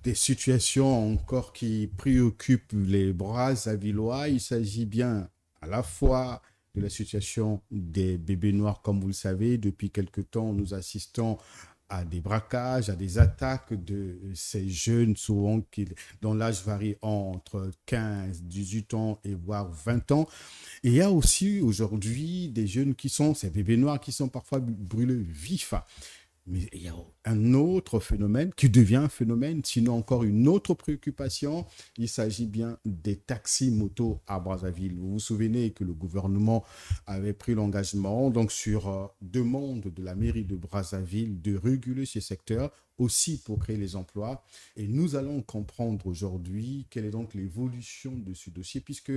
des situations encore qui préoccupent les Brazzavillois. Il s'agit bien à la fois de la situation des bébés noirs, comme vous le savez. Depuis quelque temps, nous assistons à des braquages, à des attaques de ces jeunes, souvent dont l'âge varie entre 15, 18 ans et voire 20 ans. Et il y a aussi aujourd'hui des jeunes qui sont, ces bébés noirs, qui sont parfois brûlés vifs. Mais il y a un autre phénomène qui devient un phénomène, sinon encore une autre préoccupation. Il s'agit bien des taxis motos à Brazzaville. Vous vous souvenez que le gouvernement avait pris l'engagement, donc sur demande de la mairie de Brazzaville, de réguler ce secteur aussi pour créer les emplois. Et nous allons comprendre aujourd'hui quelle est donc l'évolution de ce dossier, puisque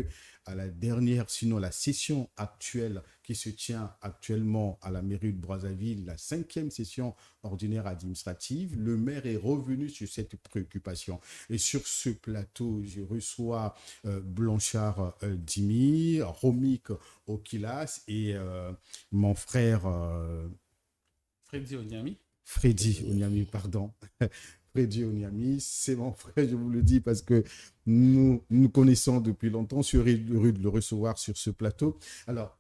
à la dernière, sinon la session actuelle qui se tient actuellement à la mairie de Brazzaville, la 5e session ordinaire administrative, le maire est revenu sur cette préoccupation. Et sur ce plateau, je reçois Blanchard Dimi, Romik Okilas et mon frère Freddy Onyami. Freddy Onyami, pardon. Freddy Onyami, c'est mon frère, je vous le dis, parce que nous nous connaissons depuis longtemps. Je suis heureux de le recevoir sur ce plateau. Alors,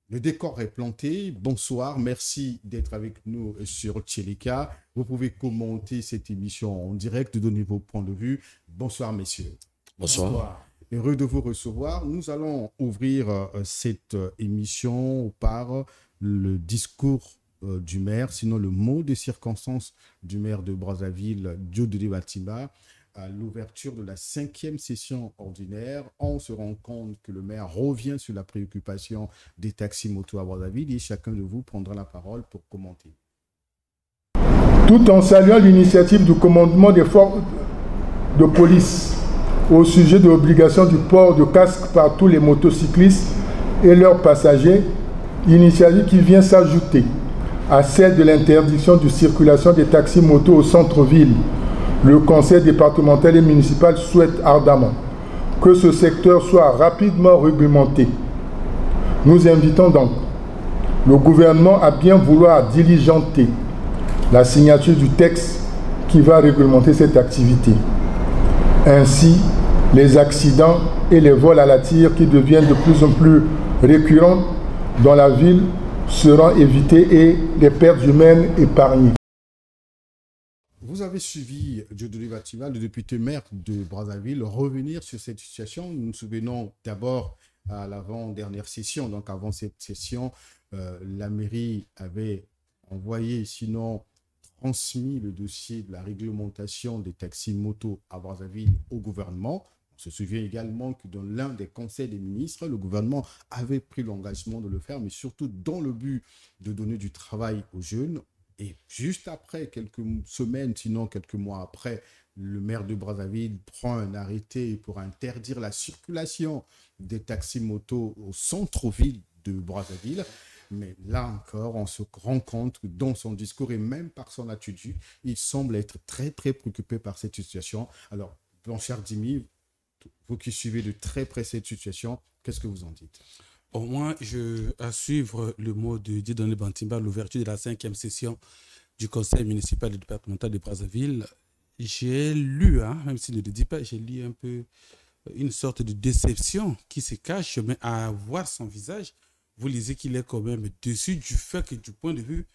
le décor est planté. Bonsoir, merci d'être avec nous sur Tchelika. Vous pouvez commenter cette émission en direct, donner vos points de vue. Bonsoir, messieurs. Bonsoir. Bonsoir. Heureux de vous recevoir. Nous allons ouvrir cette émission par le discours du maire, sinon le mot de circonstance du maire de Brazzaville, Dieudonné Batimba, à l'ouverture de la 5e session ordinaire. On se rend compte que le maire revient sur la préoccupation des taxis motos à Brazzaville et chacun de vous prendra la parole pour commenter. Tout en saluant l'initiative du commandement des forces de police au sujet de l'obligation du port de casque par tous les motocyclistes et leurs passagers, initiative qui vient s'ajouter à celle de l'interdiction de circulation des taxis motos au centre-ville. Le conseil départemental et municipal souhaite ardemment que ce secteur soit rapidement réglementé. Nous invitons donc le gouvernement à bien vouloir diligenter la signature du texte qui va réglementer cette activité. Ainsi, les accidents et les vols à la tire qui deviennent de plus en plus récurrents dans la ville seront évités et les pertes humaines épargnées. Vous avez suivi Dieudonné Batimba, le député maire de Brazzaville, revenir sur cette situation. Nous nous souvenons d'abord à l'avant-dernière session, donc avant cette session, la mairie avait envoyé, sinon transmis le dossier de la réglementation des taxis motos à Brazzaville au gouvernement. On se souvient également que dans l'un des conseils des ministres, le gouvernement avait pris l'engagement de le faire, mais surtout dans le but de donner du travail aux jeunes. Et juste après, quelques semaines, sinon quelques mois après, le maire de Brazzaville prend un arrêté pour interdire la circulation des taxis motos au centre-ville de Brazzaville. Mais là encore, on se rend compte que dans son discours et même par son attitude, il semble être très, très préoccupé par cette situation. Alors, Blanchard Dimi, vous qui suivez de très près cette situation, qu'est-ce que vous en dites? Au moins, à suivre le mot de Dieudonné Batimba, l'ouverture de la 5e session du conseil municipal et départemental de Brazzaville, j'ai lu, même s'il ne le dit pas, j'ai lu un peu une sorte de déception qui se cache, mais à voir son visage, vous lisez qu'il est quand même déçu du fait que du point de vue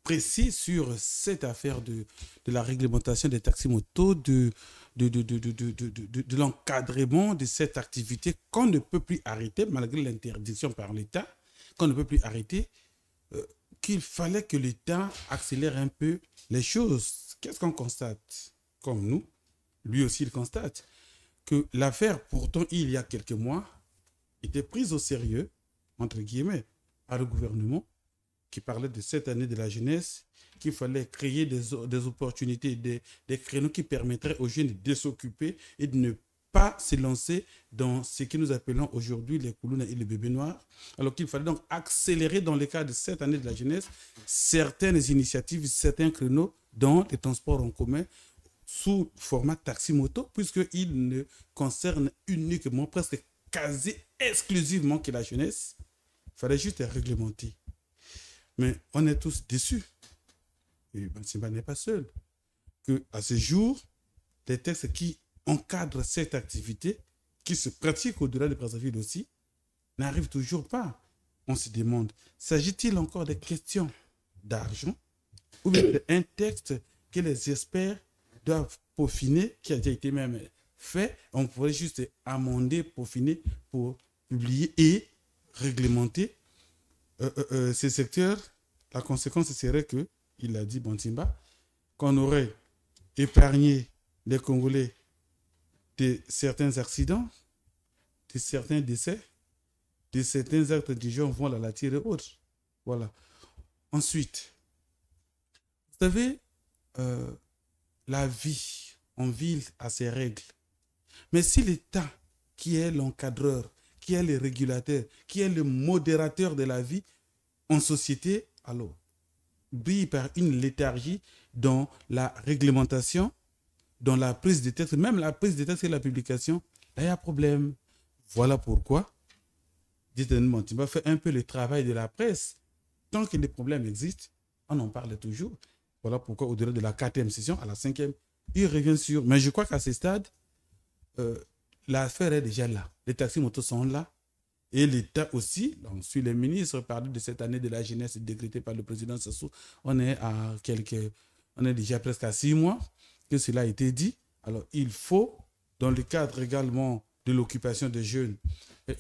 précis sur cette affaire de la réglementation des taxis motos, de l'encadrement de cette activité qu'on ne peut plus arrêter malgré l'interdiction par l'État, qu'on ne peut plus arrêter, qu'il fallait que l'État accélère un peu les choses. Qu'est-ce qu'on constate? Comme nous, lui aussi il constate que l'affaire, pourtant il y a quelques mois, était prise au sérieux, entre guillemets, par le gouvernement, qui parlait de cette année de la jeunesse, qu'il fallait créer des opportunités, des créneaux qui permettraient aux jeunes de s'occuper et de ne pas se lancer dans ce que nous appelons aujourd'hui les Koulouna et les bébés noirs. Alors qu'il fallait donc accélérer dans le cadre de cette année de la jeunesse certaines initiatives, certains créneaux dans les transports en commun sous format taxi-moto, puisqu'ils ne concernent uniquement, presque quasi exclusivement que la jeunesse. Il fallait juste réglementer. Mais on est tous déçus. Et Batimba n'est pas seul. qu'à ce jour, des textes qui encadrent cette activité, qui se pratique au-delà de Brazzaville aussi, n'arrivent toujours pas. On se demande, s'agit-il encore des questions d'argent ou bien d'un texte que les experts doivent peaufiner, qui a déjà été même fait, on pourrait juste amender, peaufiner pour publier et réglementer ces secteurs. La conséquence serait que, il a dit Bontimba, qu'on aurait épargné les Congolais de certains accidents, de certains décès, de certains actes du genre vont la tire et autres. Voilà. Ensuite, vous savez, la vie en ville a ses règles. Mais si l'État, qui est l'encadreur, qui est le régulateur, qui est le modérateur de la vie en société, alors, brille par une léthargie dans la réglementation, dans la prise de texte, même la prise de texte et la publication, là, il y a un problème. Voilà pourquoi, dites-moi, tu vas faire un peu le travail de la presse. Tant que les problèmes existent, on en parle toujours. Voilà pourquoi, au-delà de la 4e session, à la 5e, il revient sur. Mais je crois qu'à ce stade, l'affaire est déjà là. Les taxis-motos sont là. Et l'État aussi, on suit les ministres, parler de cette année de la jeunesse décrétée par le président Sassou. On est déjà presque à 6 mois que cela a été dit. Alors, il faut, dans le cadre également de l'occupation des jeunes,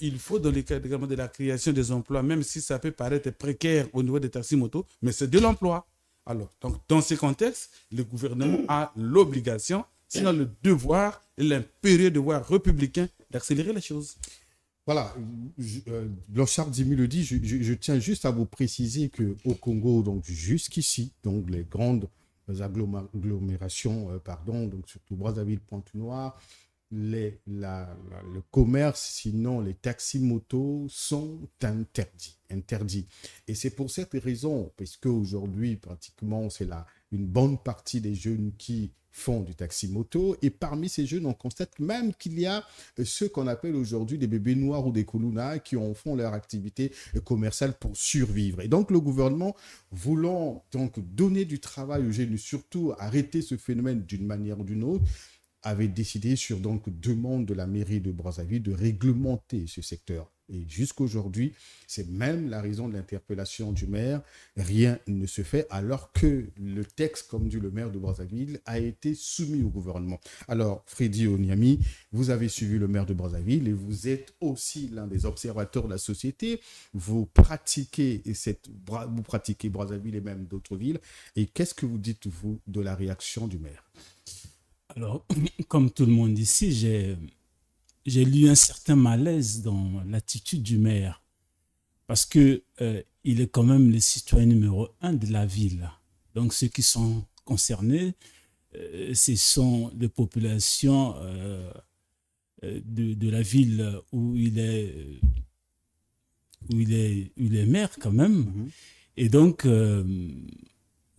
il faut, dans le cadre également de la création des emplois, même si ça peut paraître précaire au niveau des taxis-motos, mais c'est de l'emploi. Alors, donc, dans ce contexte, le gouvernement a l'obligation, sinon le devoir et l'impérieux devoir républicain d'accélérer les choses. Voilà, Blanchard Dimi le dit, je tiens juste à vous préciser qu'au Congo, donc jusqu'ici, donc les grandes agglomérations, donc surtout Brazzaville, Pointe-Noire, le commerce, sinon les taxis-motos sont interdits. Et c'est pour cette raison, parce qu'aujourd'hui, pratiquement, c'est une bonne partie des jeunes qui font du taxi-moto. Et parmi ces jeunes, on constate même qu'il y a ceux qu'on appelle aujourd'hui des bébés noirs ou des Kuluna qui en font leur activité commerciale pour survivre. Et donc, le gouvernement, voulant donc donner du travail aux jeunes, surtout arrêter ce phénomène d'une manière ou d'une autre, avait décidé sur donc demande de la mairie de Brazzaville de réglementer ce secteur. Et jusqu'aujourd'hui, c'est même la raison de l'interpellation du maire. Rien ne se fait alors que le texte, comme dit le maire de Brazzaville, a été soumis au gouvernement. Alors, Freddy Onyami, vous avez suivi le maire de Brazzaville et vous êtes aussi l'un des observateurs de la société. Vous pratiquez Brazzaville et même d'autres villes. Et qu'est-ce que vous dites, vous, de la réaction du maire ? Alors, comme tout le monde ici, j'ai lu un certain malaise dans l'attitude du maire parce que il est quand même le citoyen numéro 1 de la ville. Donc, ceux qui sont concernés, ce sont les populations de la ville où il est maire quand même. Mm-hmm. Et donc,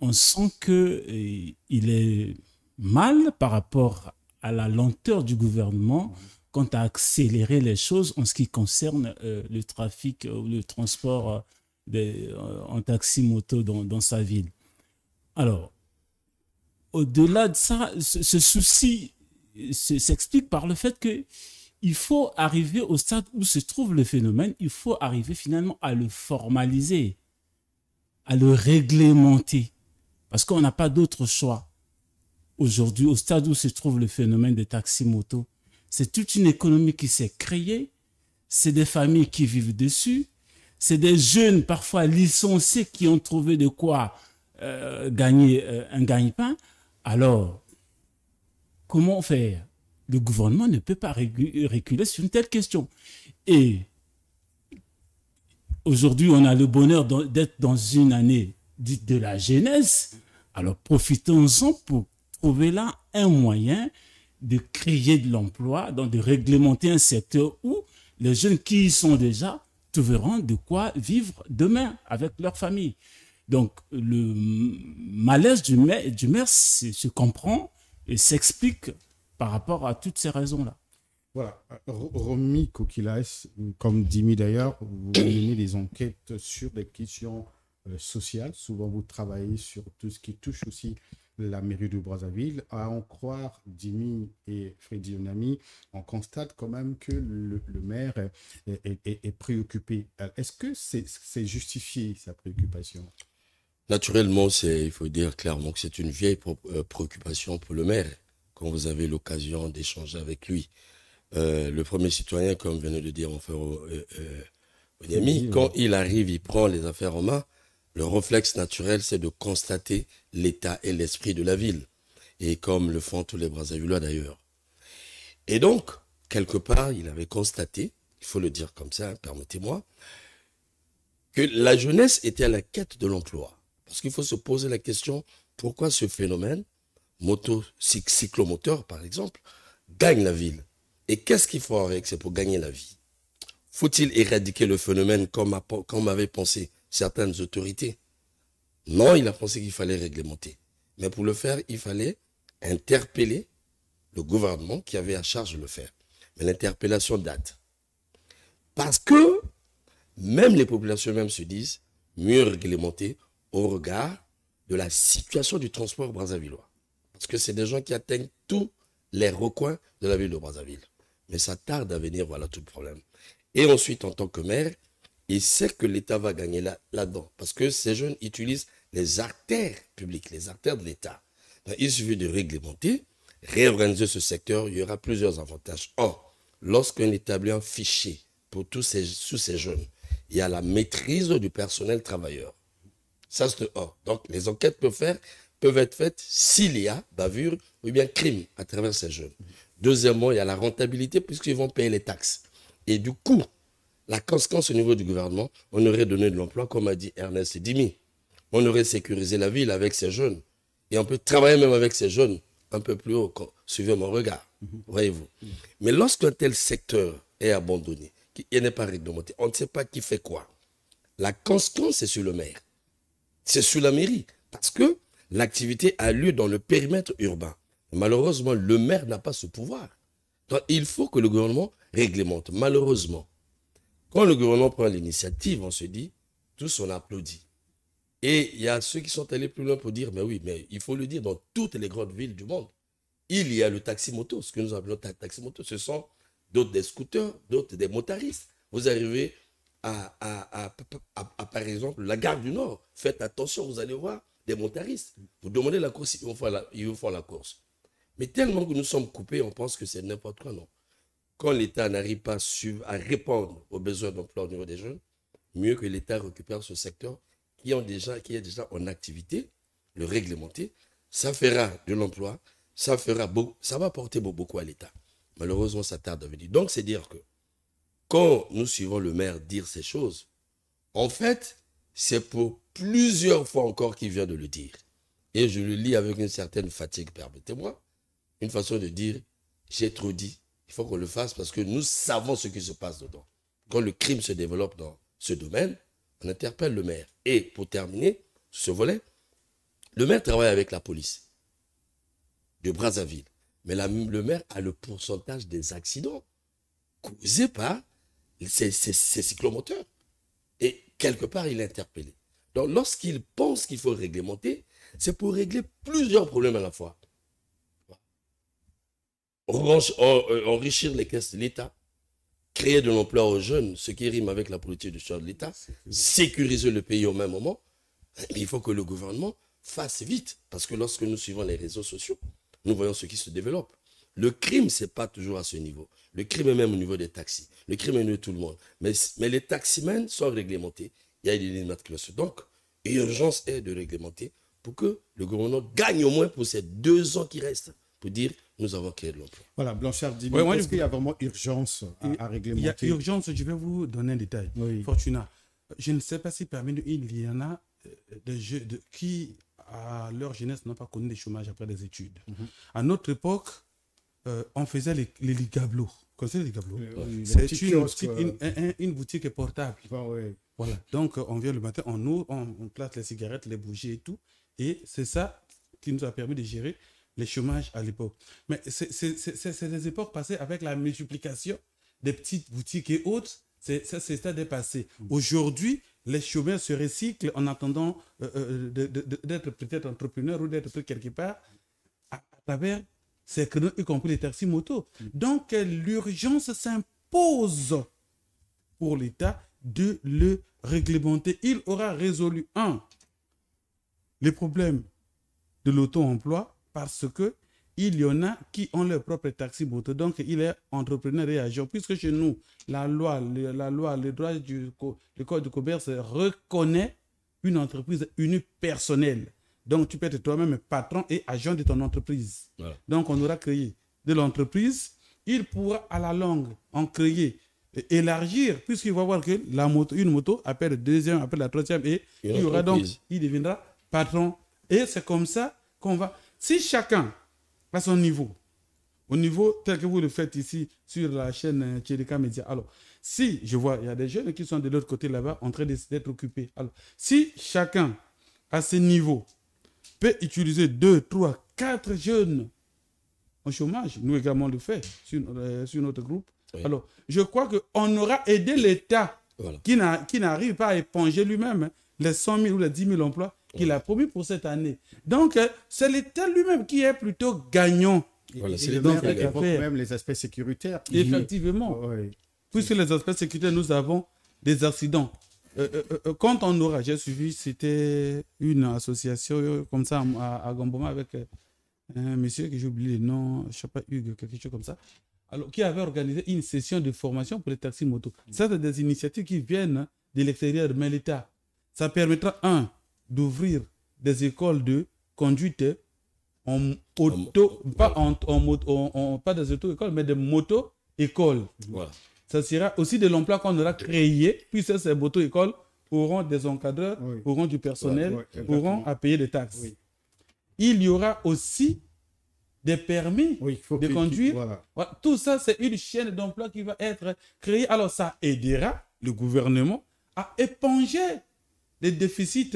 on sent qu'il est mal par rapport à la lenteur du gouvernement quant à accélérer les choses en ce qui concerne le trafic ou le transport en taxi-moto dans sa ville. Alors, au-delà de ça, ce souci s'explique par le fait qu'il faut arriver au stade où se trouve le phénomène, il faut arriver finalement à le formaliser, à le réglementer, parce qu'on n'a pas d'autre choix. Aujourd'hui, au stade où se trouve le phénomène des taxis-motos, c'est toute une économie qui s'est créée, c'est des familles qui vivent dessus, c'est des jeunes parfois licenciés qui ont trouvé de quoi gagner un gagne-pain. Alors, comment faire? Le gouvernement ne peut pas reculer sur une telle question. Et aujourd'hui, on a le bonheur d'être dans une année dite de la jeunesse. Alors, profitons-en pour trouver là un moyen de créer de l'emploi, donc de réglementer un secteur où les jeunes qui y sont déjà trouveront de quoi vivre demain avec leur famille. Donc, le malaise du maire se comprend et s'explique par rapport à toutes ces raisons-là. Voilà. Romy Kokilas, comme Dimi d'ailleurs, vous menez des enquêtes sur des questions social. Souvent, vous travaillez sur tout ce qui touche aussi la mairie de Brazzaville. À en croire Dimi et Freddy Onami, on constate quand même que le maire est préoccupé. Est-ce que c'est justifié, sa préoccupation? Naturellement, il faut dire clairement que c'est une vieille préoccupation pour le maire, quand vous avez l'occasion d'échanger avec lui. Le premier citoyen, comme vient de le dire mon frère Onyemi, quand il arrive, il prend les affaires en main, le réflexe naturel, c'est de constater l'état et l'esprit de la ville. Et comme le font tous les Brazzavillois d'ailleurs. Et donc, quelque part, il avait constaté, il faut le dire comme ça, permettez-moi, que la jeunesse était à la quête de l'emploi. Parce qu'il faut se poser la question, pourquoi ce phénomène, cyclomoteur par exemple, gagne la ville? Et qu'est-ce qu'il faut avec? C'est pour gagner la vie. Faut-il éradiquer le phénomène comme avaient pensé certaines autorités? Non, il a pensé qu'il fallait réglementer. Mais pour le faire, il fallait interpeller le gouvernement qui avait à charge de le faire. Mais l'interpellation date. Parce que même les populations même se disent mieux réglementer au regard de la situation du transport brazzavillois. Parce que c'est des gens qui atteignent tous les recoins de la ville de Brazzaville. Mais ça tarde à venir, voilà tout le problème. Et ensuite, en tant que maire, il sait que l'État va gagner là-dedans. Parce que ces jeunes utilisent les artères publiques, les artères de l'État. Il suffit de réglementer, réorganiser ce secteur, il y aura plusieurs avantages. Or, lorsqu'on établit un fichier pour tous ces jeunes, il y a la maîtrise du personnel travailleur. Ça, c'est un. Donc, les enquêtes peuvent être faites s'il y a bavure ou bien crime à travers ces jeunes. Deuxièmement, il y a la rentabilité puisqu'ils vont payer les taxes. Et du coup, la conséquence au niveau du gouvernement, on aurait donné de l'emploi, comme a dit Ernest Dimi. On aurait sécurisé la ville avec ces jeunes. Et on peut travailler même avec ces jeunes un peu plus haut, suivez mon regard, voyez-vous. Mais lorsqu'un tel secteur est abandonné, qu'il n'est pas réglementé, on ne sait pas qui fait quoi. La conséquence, c'est sur le maire. C'est sur la mairie. Parce que l'activité a lieu dans le périmètre urbain. Malheureusement, le maire n'a pas ce pouvoir. Donc, il faut que le gouvernement réglemente. Malheureusement, quand le gouvernement prend l'initiative, on se dit, tous on applaudit. Et il y a ceux qui sont allés plus loin pour dire, mais oui, mais il faut le dire, dans toutes les grandes villes du monde, il y a le taxi-moto, ce que nous appelons taxi-moto. Ce sont d'autres des scooters, d'autres des motaristes. Vous arrivez à, par exemple, la gare du Nord. Faites attention, vous allez voir des motaristes. Vous demandez la course, ils vous font la course. Mais tellement que nous sommes coupés, on pense que c'est n'importe quoi, non. Quand l'État n'arrive pas à répondre aux besoins d'emploi au niveau des jeunes, mieux que l'État récupère ce secteur qui est déjà en activité, le réglementer, ça fera de l'emploi, ça va apporter beaucoup à l'État. Malheureusement, ça tarde à venir. Donc, c'est dire que quand nous suivons le maire dire ces choses, en fait, c'est pour plusieurs fois encore qu'il vient de le dire. Et je le lis avec une certaine fatigue, permettez-moi, une façon de dire, j'ai trop dit, il faut qu'on le fasse parce que nous savons ce qui se passe dedans. Quand le crime se développe dans ce domaine, on interpelle le maire. Et pour terminer ce volet, le maire travaille avec la police de Brazzaville. Mais le maire a le pourcentage des accidents causés par ces cyclomoteurs. Et quelque part, il est interpellé. Donc, lorsqu'il pense qu'il faut réglementer, c'est pour régler plusieurs problèmes à la fois. Enrichir les caisses de l'État, créer de l'emploi aux jeunes, ce qui rime avec la politique du chef de l'État, sécuriser le pays au même moment. Il faut que le gouvernement fasse vite. Parce que lorsque nous suivons les réseaux sociaux, nous voyons ce qui se développe. Le crime, ce n'est pas toujours à ce niveau. Le crime est même au niveau des taxis. Le crime est au niveau de tout le monde. Mais les taximens sont réglementés. Il y a des immatriculations. Donc, l'urgence est de réglementer pour que le gouvernement gagne au moins pour ces 2 ans qui restent pour dire nous avons créé de l'emploi. Voilà, Blanchard dit, est-ce qu'il y a vraiment urgence à réglementer? Il y a urgence, je vais vous donner un détail. Oui. Fortuna, je ne sais pas si parmi nous, il y en a qui, à leur jeunesse, n'ont pas connu le chômage après des études. À notre époque, on faisait les ligablos. Vous connaissez les ligablos? C'est une boutique portable. Voilà. Donc, on vient le matin, on ouvre, on place les cigarettes, les bougies et tout. Et c'est ça qui nous a permis de gérer les chômages à l'époque. Mais c'est des époques passées avec la multiplication des petites boutiques et autres. C'était dépassé. Aujourd'hui, les chômeurs se recyclent en attendant d'être peut-être entrepreneur ou d'être pris quelque part à travers ces créneaux, y compris les taxis motos. Donc, l'urgence s'impose pour l'État de le réglementer. Il aura résolu, les problèmes de l'auto-emploi parce que il y en a qui ont leur propre taxi moto. Donc, il est entrepreneur et agent. Puisque chez nous, la loi, le droit du code du commerce reconnaît une entreprise unipersonnelle. Donc, tu peux être toi-même patron et agent de ton entreprise. Voilà. Donc, on aura créé de l'entreprise. Il pourra à la longue en créer, élargir, puisqu'il va voir que une moto appelle la deuxième, appelle la troisième, et il deviendra patron. Et c'est comme ça qu'on va... Si chacun à son niveau, au niveau tel que vous le faites ici sur la chaîne Tchédika Média. Alors, si je vois, il y a des jeunes qui sont de l'autre côté là-bas en train d'être occupés. Alors, si chacun à ce niveau peut utiliser 2, 3, 4 jeunes au chômage, nous également le fait sur notre groupe. Oui. Alors, je crois qu'on aura aidé l'État qui n'arrive pas à éponger lui-même les 100 000 ou les 10 000 emplois qu'il a promis pour cette année. Donc, c'est l'État lui-même qui est plutôt gagnant. Voilà, c'est même les aspects sécuritaires. Effectivement. Oui. Puisque les aspects sécuritaires, nous avons des accidents. Quand on aura, j'ai suivi, c'était une association comme ça à Gamboma avec un monsieur que j'ai oublié le nom, je ne sais pas, Hugues, quelque chose comme ça, alors, qui avait organisé une session de formation pour les taxis motos. Ça, c'est des initiatives qui viennent de l'extérieur, mais l'État. Ça permettra, d'ouvrir des écoles de conduite en auto, pas des auto-écoles, mais des moto-écoles. Voilà. Ça sera aussi de l'emploi qu'on aura créé, puisque ces moto-écoles auront des encadreurs, auront du personnel, auront à payer des taxes. Oui. Il y aura aussi des permis de conduire. Voilà. Tout ça, c'est une chaîne d'emploi qui va être créée. Alors, ça aidera le gouvernement à éponger les déficits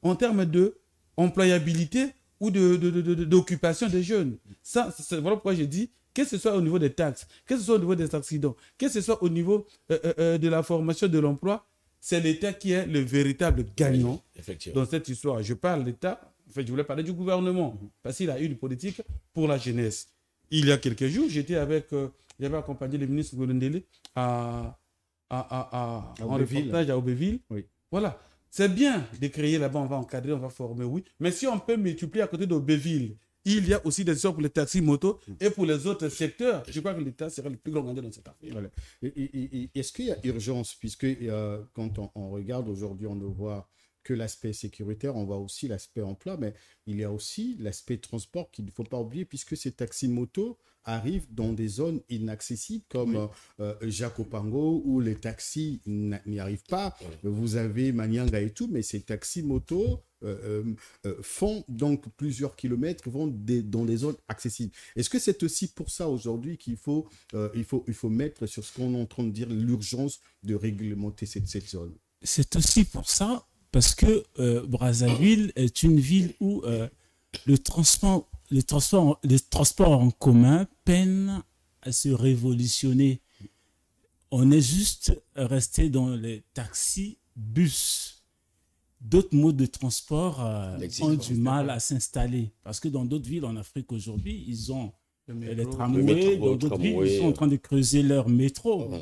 en termes d'employabilité ou d'occupation des jeunes. Ça, c'est voilà pourquoi je dis, que ce soit au niveau des taxes, que ce soit au niveau des accidents, que ce soit au niveau de la formation de l'emploi, c'est l'État qui est le véritable gagnant dans cette histoire. Je parle de l'État, en fait, je voulais parler du gouvernement, parce qu'il a eu une politique pour la jeunesse. Il y a quelques jours, j'avais accompagné le ministre Golondele en reportage à Aubéville. Oui. Voilà. C'est bien de créer là-bas, on va encadrer, on va former, oui. Mais si on peut multiplier à côté d'Aubéville, il y a aussi des choses pour les taxis motos et pour les autres secteurs. Je crois que l'État sera le plus grand gagnant dans cette affaire. Voilà. Est-ce qu'il y a urgence, puisque quand on regarde aujourd'hui, on ne voit que l'aspect sécuritaire, on voit aussi l'aspect emploi, mais il y a aussi l'aspect transport qu'il ne faut pas oublier, puisque ces taxis motos arrivent dans des zones inaccessibles comme Jacopango, où les taxis n'y arrivent pas. Vous avez Manianga et tout, mais ces taxis motos font donc plusieurs kilomètres, vont dans des zones accessibles. Est-ce que c'est aussi pour ça aujourd'hui qu'il faut, il faut mettre sur ce qu'on est en train de dire l'urgence de réglementer cette zone? C'est aussi pour ça, parce que Brazzaville est une ville où les transports en commun peinent à se révolutionner. On est juste resté dans les taxis, bus. D'autres modes de transport ont du mal à s'installer. Parce que dans d'autres villes en Afrique aujourd'hui, ils ont les tramways. Dans d'autres villes, ils sont en train de creuser leur métro.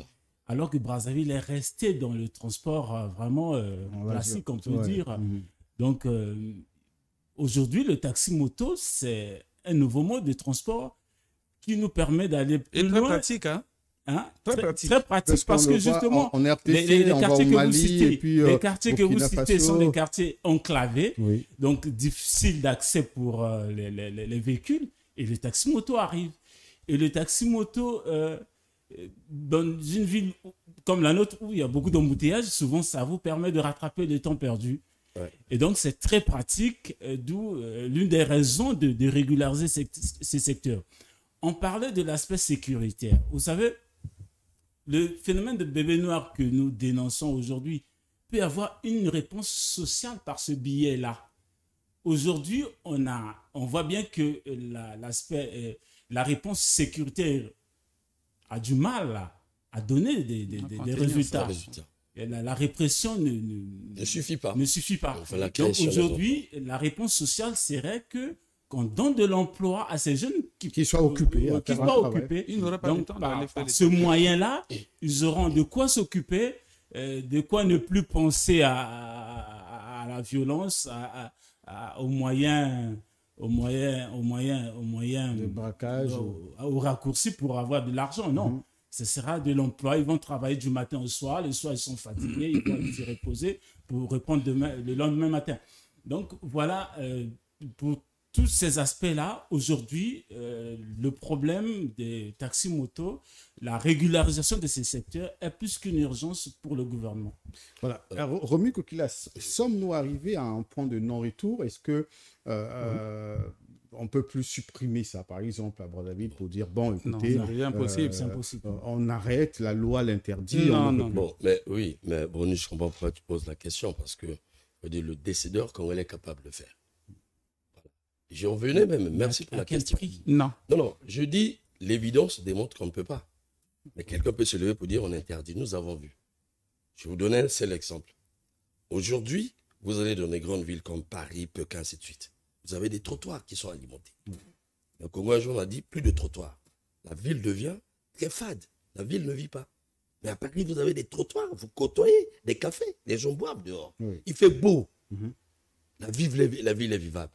Alors que Brazzaville est resté dans le transport vraiment classique, on peut dire. Donc, aujourd'hui, le taxi-moto, c'est un nouveau mode de transport qui nous permet d'aller plus loin. Très pratique, hein? Très pratique, parce que justement, les quartiers que vous citez, les quartiers que vous citez sont des quartiers enclavés, donc difficiles d'accès pour les véhicules, et le taxi-moto arrive. Et le taxi-moto, dans une ville comme la nôtre où il y a beaucoup d'embouteillages, souvent ça vous permet de rattraper le temps perdu. Et donc c'est très pratique, d'où l'une des raisons de régulariser ces secteurs. On parlait de l'aspect sécuritaire. Vous savez, le phénomène de bébé noir que nous dénonçons aujourd'hui peut avoir une réponse sociale par ce biais-là. Aujourd'hui, on voit bien que la réponse sécuritaire a du mal à donner des résultats. la répression Ne suffit pas. ne suffit pas. Enfin, la Donc création aujourd'hui, la réponse sociale serait que qu'on donne de l'emploi à ces jeunes Qui soient occupés, à qui faire un soient travail. occupés. Ils n'auraient pas Donc, le temps d'aller faire par les ce moyen-là, ils auront de quoi s'occuper, de quoi ne plus penser à la violence, aux moyens De braquage. au raccourci pour avoir de l'argent. Non, ce sera de l'emploi. Ils vont travailler du matin au soir. Le soir, ils sont fatigués. Ils vont se reposer pour reprendre le lendemain matin. Donc, voilà, pour tous ces aspects-là, aujourd'hui, le problème des taxis-motos, la régularisation de ces secteurs est plus qu'une urgence pour le gouvernement. Voilà. Alors, Romu Kokilas, sommes-nous arrivés à un point de non-retour? Est-ce que on peut plus supprimer ça, par exemple, à Brazzaville, pour dire, bon, écoutez, Non, c'est impossible. C'est impossible. on arrête, la loi l'interdit. Non, on ne non, peut plus. Bon, mais oui, mais Bruni, je comprends pourquoi tu poses la question, parce que je veux dire, le décideur, quand elle est capable de le faire. Voilà. J'y revenais même, merci pour À la quel question. prix? Non. Non, je dis, l'évidence démontre qu'on ne peut pas. Mais quelqu'un peut se lever pour dire, on interdit, nous avons vu. Je vais vous donner un seul exemple. Aujourd'hui, vous allez dans des grandes villes comme Paris, Pékin, ainsi de suite. Vous avez des trottoirs qui sont alimentés. Le Congo, un jour, on a dit, plus de trottoirs. La ville devient très fade. La ville ne vit pas. Mais à Paris, vous avez des trottoirs, vous côtoyez des cafés, les gens boivent dehors. Oui. Il fait beau. La ville est vivable.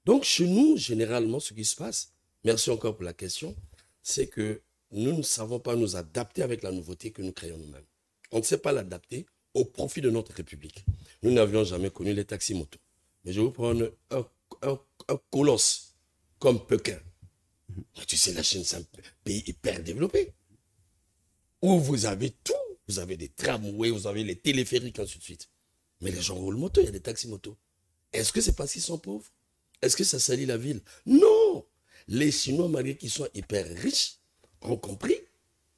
Donc, chez nous, généralement, ce qui se passe, merci encore pour la question, c'est que nous ne savons pas nous adapter avec la nouveauté que nous créons nous-mêmes. On ne sait pas l'adapter au profit de notre République. Nous n'avions jamais connu les taxis-motos. Mais je vais vous prendre un colosse comme Pékin. Tu sais, la Chine, c'est un pays hyper développé. Où vous avez tout. Vous avez des tramways, vous avez les téléphériques, ainsi de suite. Mais les gens roulent moto, il y a des taxis-motos. Est-ce que c'est parce qu'ils sont pauvres? Est-ce que ça salit la ville? Non! Les Chinois, malgré qu'ils sont hyper riches, ont compris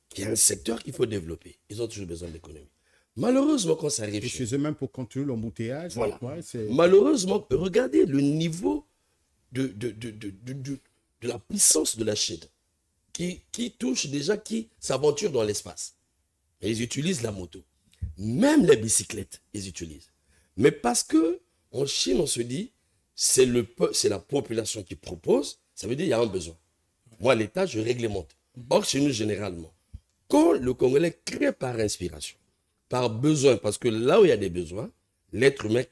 qu'il y a un secteur qu'il faut développer. Ils ont toujours besoin d'économie. Malheureusement, quand ça arrive Et chez eux même pour contrôler l'embouteillage. Voilà. Ouais, Malheureusement, regardez le niveau de la puissance de la Chine qui touche déjà, qui s'aventure dans l'espace. Et ils utilisent la moto. Même les bicyclettes, ils utilisent. Mais parce que en Chine, on se dit, c'est la population qui propose, ça veut dire qu'il y a un besoin. Moi, l'État, je réglemente. Or, chez nous, généralement, quand le Congolais crée par inspiration, par besoin, parce que là où il y a des besoins, l'être humain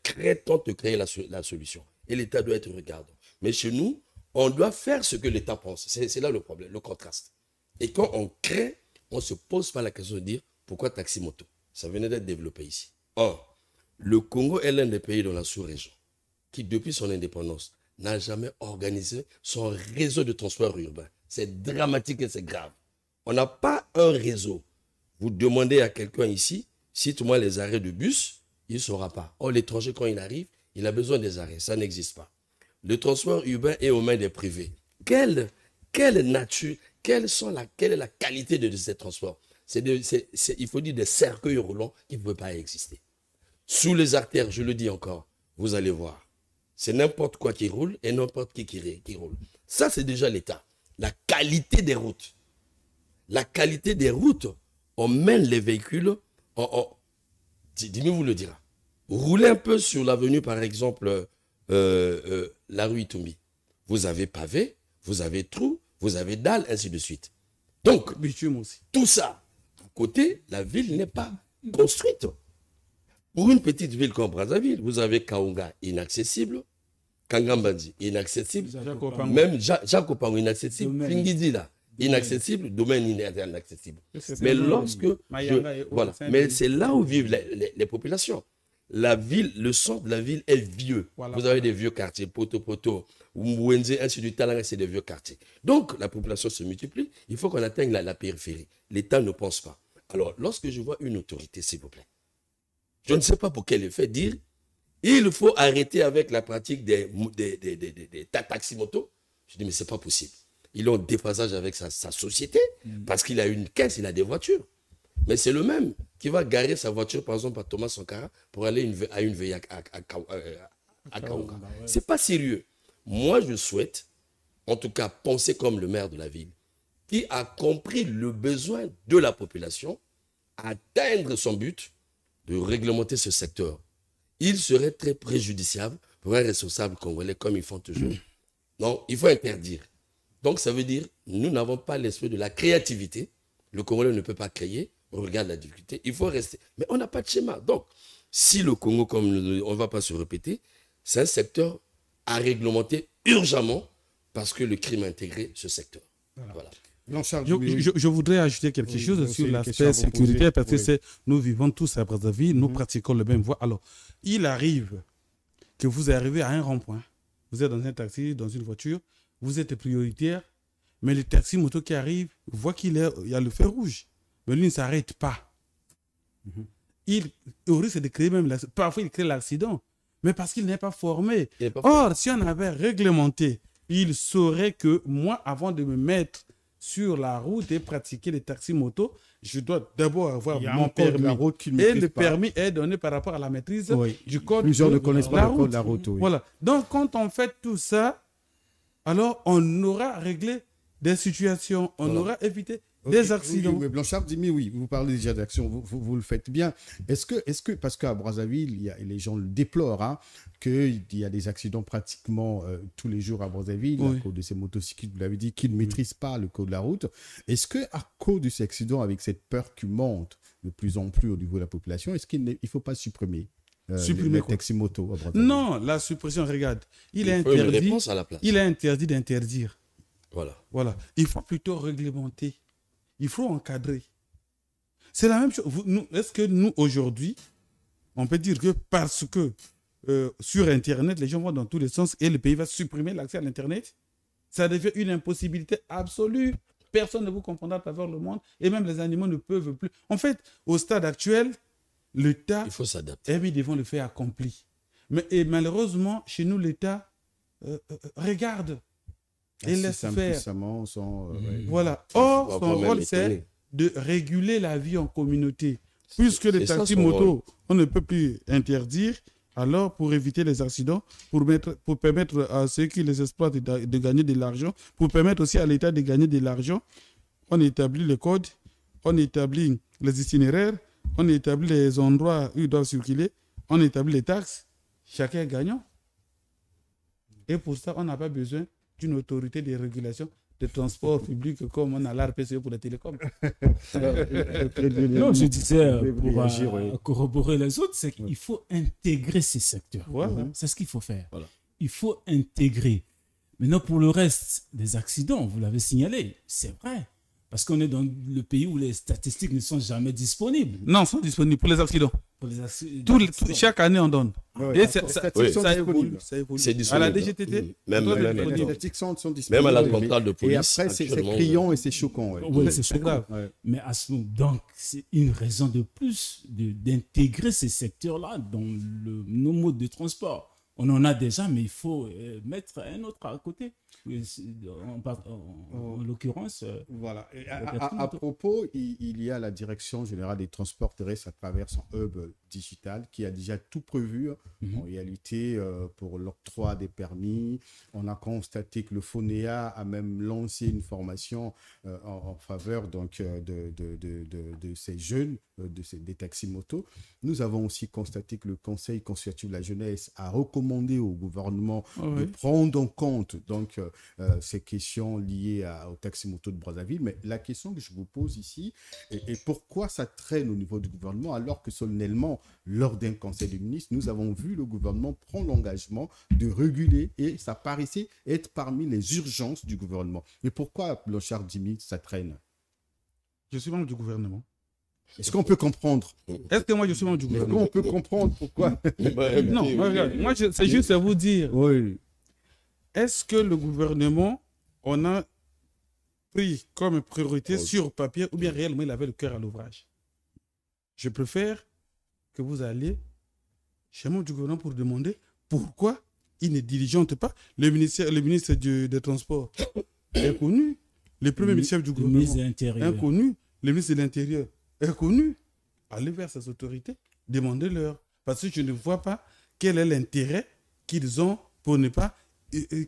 tente de créer la solution. Et l'État doit être regardant. Mais chez nous, on doit faire ce que l'État pense. C'est là le problème, le contraste. Et quand on crée, on ne se pose pas la question de dire pourquoi taxi-moto? Ça venait d'être développé ici. Or, le Congo est l'un des pays dans la sous-région qui, depuis son indépendance, n'a jamais organisé son réseau de transport urbain. C'est dramatique et c'est grave. On n'a pas un réseau. Vous demandez à quelqu'un ici, cite-moi les arrêts de bus, il ne saura pas. Or, l'étranger, quand il arrive, il a besoin des arrêts. Ça n'existe pas. Le transport urbain est aux mains des privés. Quelle nature, quelle est la qualité de ces transports? Il faut dire des cercueils roulants qui ne peuvent pas exister. Sous les artères, je le dis encore, vous allez voir. C'est n'importe quoi qui roule et n'importe qui roule. Ça, c'est déjà l'État. La qualité des routes. La qualité des routes, on mène les véhicules, Dimi vous le dira. Roulez un peu sur l'avenue, par exemple, la rue Itumbi. Vous avez pavé, vous avez trou, vous avez dalle, ainsi de suite. Donc, Bitume aussi. tout ça, à côté, la ville n'est pas construite. Pour une petite ville comme Brazzaville, vous avez Kaunga inaccessible, Kangambandi inaccessible, même Jacques Opango inaccessible, Fingidi là, inaccessible, Domaine inaccessible. Mais voilà, mais c'est là où vivent les populations. La ville, le centre de la ville est vieux. Vous avez des vieux quartiers, Poto, Mwenze, ainsi de suite, c'est des vieux quartiers. Donc, la population se multiplie, il faut qu'on atteigne la périphérie. L'État ne pense pas. Alors, lorsque je vois une autorité, s'il vous plaît, je ne sais pas pour quel effet dire, il faut arrêter avec la pratique des taximotos. Je dis, mais ce n'est pas possible. Il est en déphasage avec sa société, parce qu'il a une caisse, il a des voitures. Mais c'est le même qui va garer sa voiture, par exemple, à Thomas Sankara pour aller à une veille à Kaunga. Ce n'est pas sérieux. Moi, je souhaite, en tout cas, penser comme le maire de la ville, qui a compris le besoin de la population, atteindre son but, de réglementer ce secteur, il serait très préjudiciable pour un responsable congolais comme ils font toujours. Non, il faut interdire. Donc ça veut dire nous n'avons pas l'esprit de la créativité. Le Congolais ne peut pas créer. On regarde la difficulté. Il faut rester. Mais on n'a pas de schéma. Donc, si le Congo, comme on ne va pas se répéter, c'est un secteur à réglementer urgemment parce que le crime a intégré ce secteur. Voilà. Je voudrais ajouter quelque chose sur l'aspect sécuritaire parce que nous vivons tous à Brazzaville, nous pratiquons le même voie. Alors, il arrive que vous arrivez à un rond-point, vous êtes dans un taxi, dans une voiture, vous êtes prioritaire, mais le taxi moto qui arrive voit qu'il y a le feu rouge, mais lui ne s'arrête pas. Il risque de créer même, parfois il crée l'accident, mais parce qu'il n'est pas formé. Or, si on avait réglementé, il saurait que moi, avant de me mettre sur la route et pratiquer les taxis moto, je dois d'abord avoir mon permis. Et le permis est donné par rapport à la maîtrise du code de la route. Voilà. Donc, quand on fait tout ça, alors on aura réglé des situations, on aura évité des accidents. Oui, mais Blanchard dit, mais oui, vous parlez déjà d'action, vous le faites bien. Est-ce que parce qu'à Brazzaville, les gens le déplorent, hein, qu'il y a des accidents pratiquement tous les jours à Brazzaville, à cause de ces motocyclistes, vous l'avez dit, qui ne maîtrisent pas le code de la route. Est-ce qu'à cause de ces accidents, avec cette peur qui monte de plus en plus au niveau de la population, est-ce qu'il ne faut pas supprimer les taxis moto à Brazzaville? Non, la suppression, regarde, il est interdit d'interdire. Voilà. Il faut plutôt réglementer. Il faut encadrer. C'est la même chose. Est-ce que nous, aujourd'hui, on peut dire que parce que sur Internet, les gens vont dans tous les sens et le pays va supprimer l'accès à l'Internet, ça devient une impossibilité absolue. Personne ne vous comprendra à travers le monde et même les animaux ne peuvent plus. En fait, au stade actuel, l'État, il faut s'adapter. Et devant le fait accompli. Et malheureusement, chez nous, l'État regarde. Et laisse faire. Voilà. Or, son rôle, c'est de réguler la vie en communauté. Puisque les taxis moto, on ne peut plus interdire, alors pour éviter les accidents, pour permettre à ceux qui les exploitent de gagner de l'argent, pour permettre aussi à l'État de gagner de l'argent, on établit le code, on établit les itinéraires, on établit les endroits où ils doivent circuler, on établit les taxes. Chacun est gagnant. Et pour ça, on n'a pas besoin d'une autorité de régulation de transport public comme on a l'ARPCE pour les télécoms. Non, je disais, pour corroborer les autres, c'est qu'il faut intégrer ces secteurs. C'est ce qu'il faut faire. Il faut intégrer. Maintenant, pour le reste des accidents, vous l'avez signalé, c'est vrai. Parce qu'on est dans le pays où les statistiques ne sont jamais disponibles. Non, sont disponibles pour les accidents. Chaque année, on donne. Et ça évolue. C'est disponible. À la DGTT, les statistiques sont disponibles. Même à la centrale de police. Et après, c'est criant et c'est choquant. Oui, c'est grave. Mais à ce moment, donc, c'est une raison de plus d'intégrer ces secteurs-là dans nos modes de transport. On en a déjà, mais il faut mettre un autre à côté. En l'occurrence... Voilà. À propos, il y a la Direction générale des transports terrestres à travers son hub digital qui a déjà tout prévu. En réalité, pour l'octroi des permis, on a constaté que le FONEA a même lancé une formation en faveur donc, de ces jeunes, des taxis motos. Nous avons aussi constaté que le Conseil consultatif de la jeunesse a recommandé au gouvernement de prendre en compte donc, ces questions liées au taxi moto de Brazzaville. Mais la question que je vous pose ici est pourquoi ça traîne au niveau du gouvernement alors que solennellement, lors d'un conseil des ministres, nous avons vu le gouvernement prendre l'engagement de réguler et ça paraissait être parmi les urgences du gouvernement. Mais pourquoi, Blanchard Dimi, ça traîne? Je suis membre du gouvernement. Est-ce qu'on peut comprendre? Est-ce que moi je suis membre du gouvernement? Est-ce qu'on peut comprendre pourquoi? Non, regarde, moi c'est juste à vous dire. Oui. Est-ce que le gouvernement, on a pris comme priorité sur papier ou bien réellement il avait le cœur à l'ouvrage? Je préfère que vous alliez chez moi du gouvernement pour demander pourquoi il ne diligente pas. Le ministre des Transports est connu. Le premier ministre du gouvernement est connu. Le ministre de l'Intérieur est connu. Allez vers ces autorités, demandez-leur. Parce que je ne vois pas quel est l'intérêt qu'ils ont pour ne pas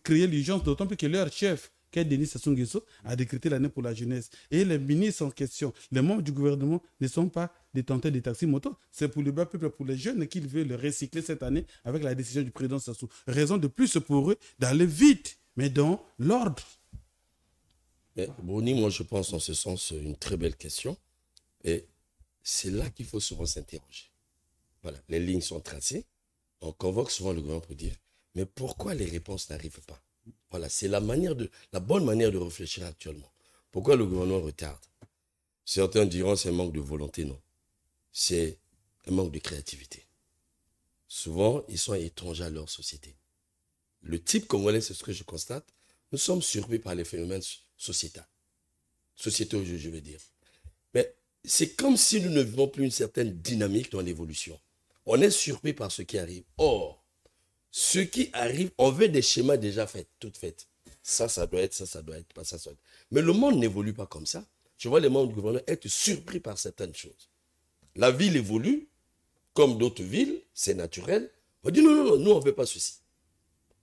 créer l'urgence, d'autant plus que leur chef, qui est Denis Sassou Nguesso, a décrété l'année pour la jeunesse. Et les ministres en question, les membres du gouvernement ne sont pas détenteurs des taxis motos. C'est pour le bas peuple, pour les jeunes qu'il veut le recycler cette année avec la décision du président Sassou. Raison de plus pour eux d'aller vite, mais dans l'ordre. Bruni, moi je pense en ce sens une très belle question. Et c'est là qu'il faut souvent s'interroger. Voilà, les lignes sont tracées. On convoque souvent le gouvernement pour dire, mais pourquoi les réponses n'arrivent pas? Voilà, c'est la bonne manière de réfléchir actuellement. Pourquoi le gouvernement retarde? Certains diront c'est un manque de volonté, non. C'est un manque de créativité. Souvent, ils sont étrangers à leur société. Le type congolais, c'est ce que je constate, nous sommes surpris par les phénomènes sociétaux, je veux dire. Mais c'est comme si nous ne vivons plus une certaine dynamique dans l'évolution. On est surpris par ce qui arrive. Or, ce qui arrive, on veut des schémas déjà faits, toutes faites. Ça doit être, ça doit être, pas ça doit être. Mais le monde n'évolue pas comme ça. Je vois les membres du gouvernement être surpris par certaines choses. La ville évolue, comme d'autres villes, c'est naturel. On dit non, nous on ne veut pas ceci.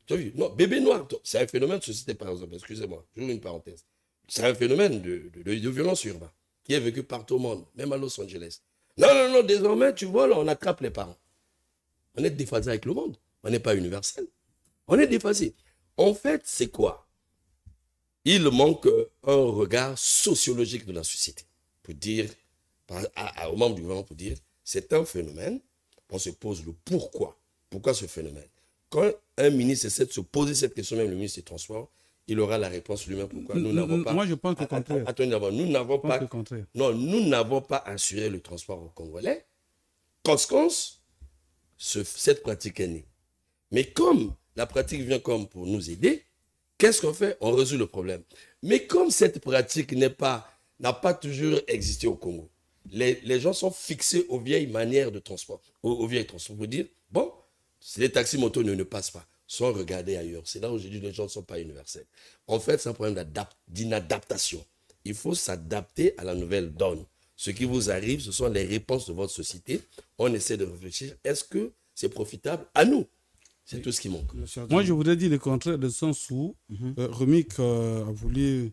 Tu as vu? Non, bébé noir, c'est un phénomène de société par exemple, excusez-moi, j'ouvre une parenthèse. C'est un phénomène de violence urbaine qui est vécu partout au monde, même à Los Angeles. Non, désormais, tu vois, là, on attrape les parents. On est déphasé avec le monde. On n'est pas universel. On est déphasé. En fait, c'est quoi? Il manque un regard sociologique de la société. Pour dire, aux membres du gouvernement, pour dire, c'est un phénomène. On se pose le pourquoi. Pourquoi ce phénomène? Quand un ministre essaie de se poser cette question, même le ministre des Transports, il aura la réponse lui-même. Pourquoi nous n'avons pas... Moi, je pense le contraire. Attendez d'abord, nous n'avons pas... Non, nous n'avons pas assuré le transport au Congolais. Conséquence, cette pratique est née. Mais comme la pratique vient comme pour nous aider, qu'est-ce qu'on fait? On résout le problème. Mais comme cette pratique n'a pas toujours existé au Congo, les gens sont fixés aux vieilles manières de transport, aux vieilles transports. Pour dire, bon, si les taxis motos ne passent pas, sont regardés ailleurs. C'est là où j'ai dit que les gens ne sont pas universels. En fait, c'est un problème d'inadaptation. Il faut s'adapter à la nouvelle donne. Ce qui vous arrive, ce sont les réponses de votre société. On essaie de réfléchir. Est-ce que c'est profitable à nous? C'est tout ce qui manque. Moi, je voudrais dire le contraire, de sens où Remik a voulu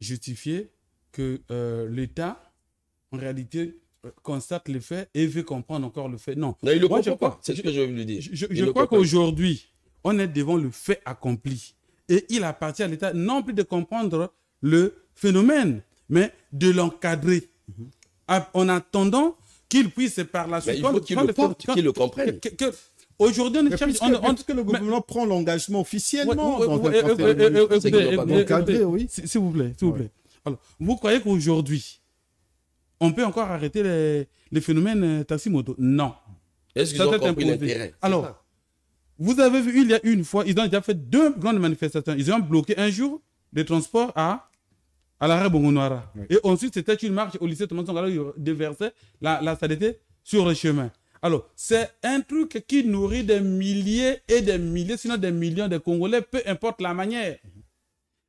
justifier que l'État, en réalité, constate les faits et veut comprendre encore le fait. Non, il ne le comprend pas. C'est ce que je veux lui dire. Je crois qu'aujourd'hui, on est devant le fait accompli. Et il appartient à l'État non plus de comprendre le phénomène, mais de l'encadrer. En attendant qu'il puisse par la suite... Mais il faut qu'il le comprenne. Aujourd'hui, on cherche... Est-ce que le gouvernement prend l'engagement officiellement oui. S'il vous plaît. Alors, vous croyez qu'aujourd'hui, on peut encore arrêter les phénomènes taxi-moto? Non. Est-ce qu'ils ont compris l'intérêt? Alors, vous avez vu, il y a une fois, ils ont déjà fait 2 grandes manifestations. Ils ont bloqué un jour les transports à l'arrêt Bongonouara. Oui. Et ensuite, c'était une marche au lycée Thomas Sankara, ils déversaient la saleté sur le chemin. Alors, c'est un truc qui nourrit des milliers et des milliers, sinon des millions de Congolais, peu importe la manière.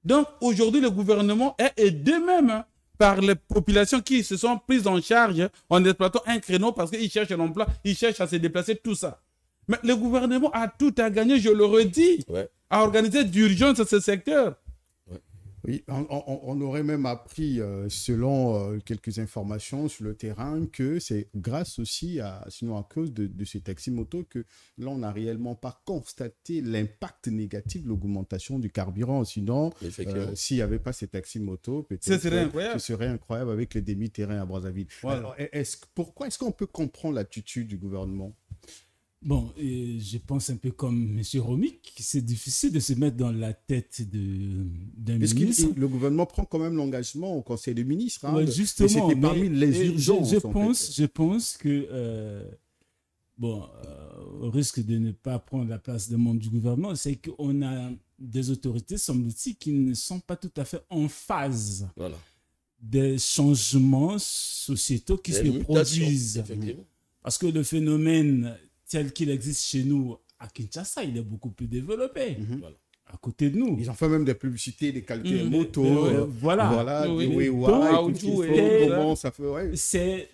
Donc, aujourd'hui, le gouvernement est aidé même par les populations qui se sont prises en charge en exploitant un créneau parce qu'ils cherchent l'emploi, ils cherchent à se déplacer, tout ça. Mais le gouvernement a tout à gagner, je le redis, à organiser d'urgence ce secteur. Oui, on aurait même appris, selon quelques informations sur le terrain, que c'est grâce aussi sinon à cause de ces taxis-motos, que là, on n'a réellement pas constaté l'impact négatif de l'augmentation du carburant. Sinon, s'il n'y avait pas ces taxis-motos, peut-être ce serait incroyable avec les demi-terrains à Brazzaville. Voilà. Alors, pourquoi est-ce qu'on peut comprendre l'attitude du gouvernement? Bon, je pense un peu comme M. Remik, c'est difficile de se mettre dans la tête d'un ministre. Le gouvernement prend quand même l'engagement au Conseil des ministres. Hein, justement, c'était parmi les urgences. Je pense que, au risque de ne pas prendre la place des membres du gouvernement, c'est qu'on a des autorités, semble-t-il, qui ne sont pas tout à fait en phase des changements sociétaux qui se produisent. Parce que le phénomène tel qu'il existe chez nous à Kinshasa, il est beaucoup plus développé. À côté de nous. Ils ont fait même des publicités, des qualités moto. C'est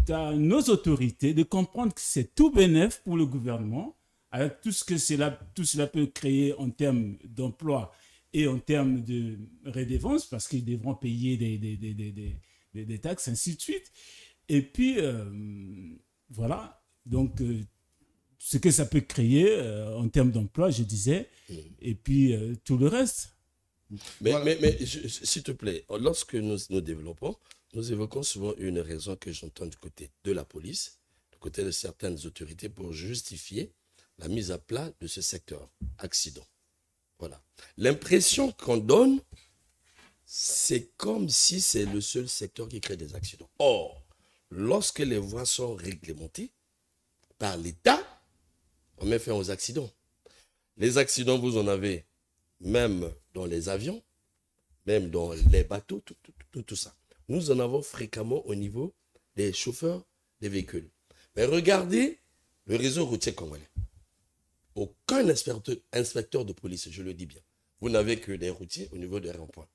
à nos autorités de comprendre que c'est tout bénéf pour le gouvernement, avec tout ce que tout cela peut créer en termes d'emploi et en termes de redevance, parce qu'ils devront payer des taxes, ainsi de suite. Et puis, voilà. Donc, ce que ça peut créer en termes d'emploi, je disais. Et puis, tout le reste. Mais s'il te plaît, lorsque nous développons, nous évoquons souvent une raison que j'entends du côté de la police, du côté de certaines autorités pour justifier la mise à plat de ce secteur, accident. Voilà. L'impression qu'on donne, c'est comme si c'est le seul secteur qui crée des accidents. Or, lorsque les voies sont réglementées par l'État, on met fin aux accidents. Les accidents, vous en avez même dans les avions, même dans les bateaux, tout ça. Nous en avons fréquemment au niveau des chauffeurs des véhicules. Mais regardez le réseau routier congolais. Aucun inspecteur de police, je le dis bien. Vous n'avez que des routiers au niveau des ronds-points.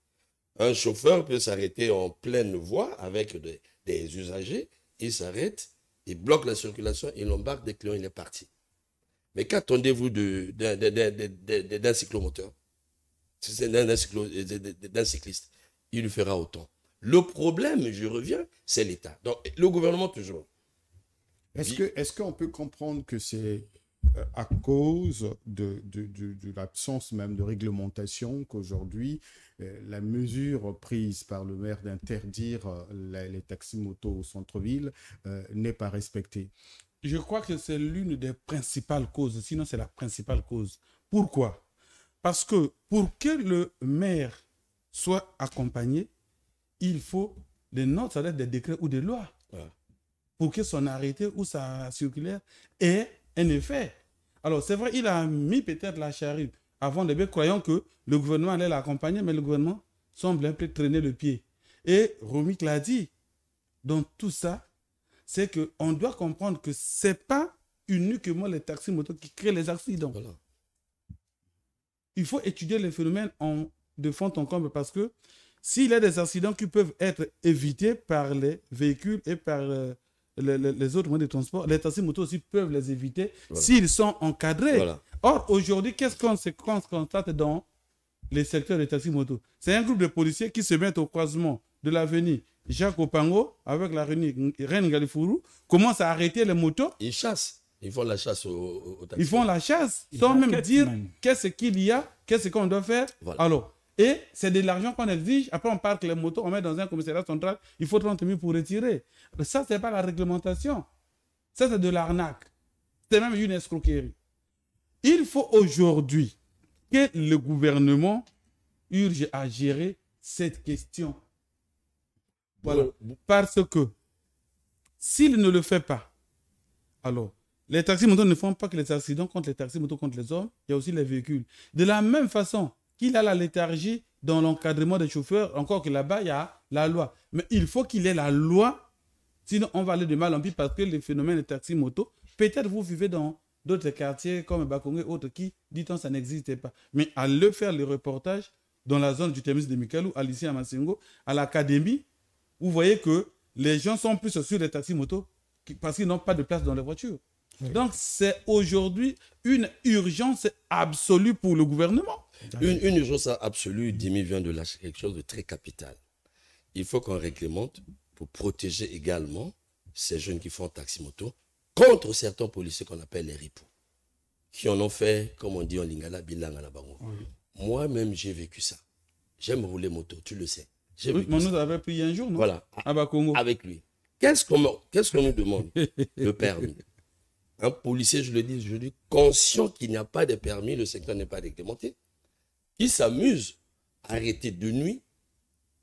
Un chauffeur peut s'arrêter en pleine voie avec des usagers. Il s'arrête, il bloque la circulation, il embarque des clients, il est parti. Mais qu'attendez-vous d'un cyclomoteur? D'un cycliste? Il lui fera autant. Le problème, je reviens, c'est l'État. Donc, le gouvernement toujours. Est-ce qu'on peut comprendre que c'est à cause de l'absence même de réglementation qu'aujourd'hui, la mesure prise par le maire d'interdire les taxis-motos au centre-ville n'est pas respectée? Je crois que c'est l'une des principales causes, sinon c'est la principale cause. Pourquoi? Parce que pour que le maire soit accompagné, il faut des notes, ça doit être des décrets ou des lois. Ouais. Pour que son arrêté ou sa circulaire ait un effet. Alors c'est vrai, il a mis peut-être la charrue avant de bien, croyant que le gouvernement allait l'accompagner, mais le gouvernement semble un peu traîner le pied. Et Romik l'a dit, dans tout ça, c'est qu'on doit comprendre que ce n'est pas uniquement les taxis-motos qui créent les accidents. Voilà. Il faut étudier les phénomènes de fond en comble parce que s'il y a des accidents qui peuvent être évités par les véhicules et par les autres moyens de transport, les taxis-motos aussi peuvent les éviter s'ils sont encadrés. Voilà. Or, aujourd'hui, qu'est-ce qu'on constate dans les secteurs des taxis-motos? C'est un groupe de policiers qui se mettent au croisement de l'avenue Jacques Opango avec la Reine Galifuru, commencent à arrêter les motos. Ils chassent. Ils font la chasse aux taxis. Ils font la chasse sans même dire qu'est-ce qu'il y a, qu'est-ce qu'on doit faire. Voilà. Alors, et c'est de l'argent qu'on exige. Après, on parque les motos, on met dans un commissariat central. Il faut 30 000 pour retirer. Mais ça, ce n'est pas la réglementation. Ça, c'est de l'arnaque. C'est même une escroquerie. Il faut aujourd'hui que le gouvernement urge à gérer cette question. Voilà. Parce que s'il ne le fait pas, alors, les taxis-motos ne font pas que les accidents contre les taxis-motos contre les hommes, il y a aussi les véhicules. De la même façon qu'il a la léthargie dans l'encadrement des chauffeurs, encore que là-bas, il y a la loi. Mais il faut qu'il ait la loi, sinon on va aller de mal en pire parce que les phénomènes des taxis-motos, peut-être vous vivez dans d'autres quartiers comme Bakongo et autres qui, dit-on, ça n'existait pas. Mais à le faire, le reportage dans la zone du Thémis de Mikalou, à l'ICI à Massengo, à l'académie, vous voyez que les gens sont plus sur les taxis-motos parce qu'ils n'ont pas de place dans les voitures. Oui. Donc, c'est aujourd'hui une urgence absolue pour le gouvernement. Une urgence absolue, Dimi vient de lâcher quelque chose de très capital. Il faut qu'on réglemente pour protéger également ces jeunes qui font taxi-moto contre certains policiers qu'on appelle les ripoux, qui en ont fait, comme on dit en lingala, bilanga na bango. Oui. Moi-même, j'ai vécu ça. J'aime rouler moto, tu le sais. Oui, mais nous avons pris un jour, non? Voilà, à Bakongo. Avec lui. Qu'est-ce qu'on nous demande? Le permis. Un policier, je le dis, conscient qu'il n'y a pas de permis, le secteur n'est pas réglementé, qui s'amuse à arrêter de nuit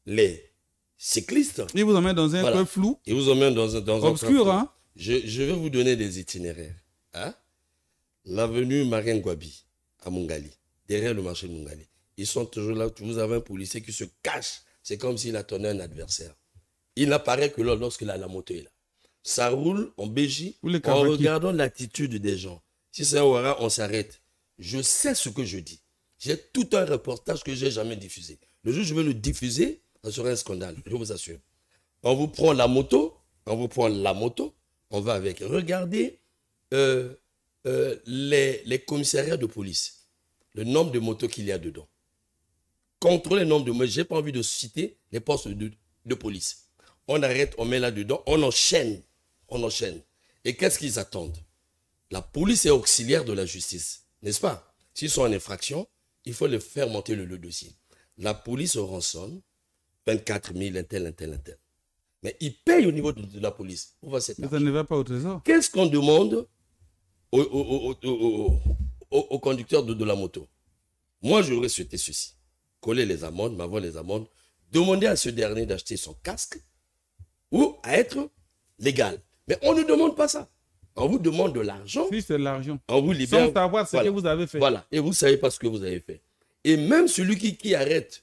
les cyclistes. Il vous emmène dans un peu flou. Il vous emmène dans un obscur, hein? Je vais vous donner des itinéraires. Hein? L'avenue Marien Gwabi, à Mungali, derrière le marché de Mungali. Ils sont toujours là. Vous avez un policier qui se cache. C'est comme s'il attendait un adversaire. Il n'apparaît que lorsque la moto est là. Ça roule en BJ en regardant l'attitude des gens. Si c'est un Ouara, on s'arrête. Je sais ce que je dis. J'ai tout un reportage que je n'ai jamais diffusé. Le jour où je vais le diffuser, ça sera un scandale, je vous assure. On vous prend la moto, on va avec. Regardez les commissariats de police, le nombre de motos qu'il y a dedans. Contrôlez le nombre de motos. Je n'ai pas envie de citer les postes de police. on arrête, on met là-dedans, on enchaîne. On enchaîne. Et qu'est-ce qu'ils attendent? La police est auxiliaire de la justice, n'est-ce pas? S'ils sont en infraction, il faut les faire monter le dossier. La police rançonne 24 000, un tel. Mais ils payent au niveau de la police. Où va cet argent? Ça ne va pas au trésor. Qu'est-ce qu'on demande au conducteur de la moto? Moi, j'aurais souhaité ceci. Coller les amendes, m'avoir les amendes, demander à ce dernier d'acheter son casque ou à être légal. Mais on ne demande pas ça. On vous demande de l'argent. Si c'est l'argent. On vous libère. Sans savoir ce que vous avez fait. Voilà. Et vous ne savez pas ce que vous avez fait. Et même celui qui arrête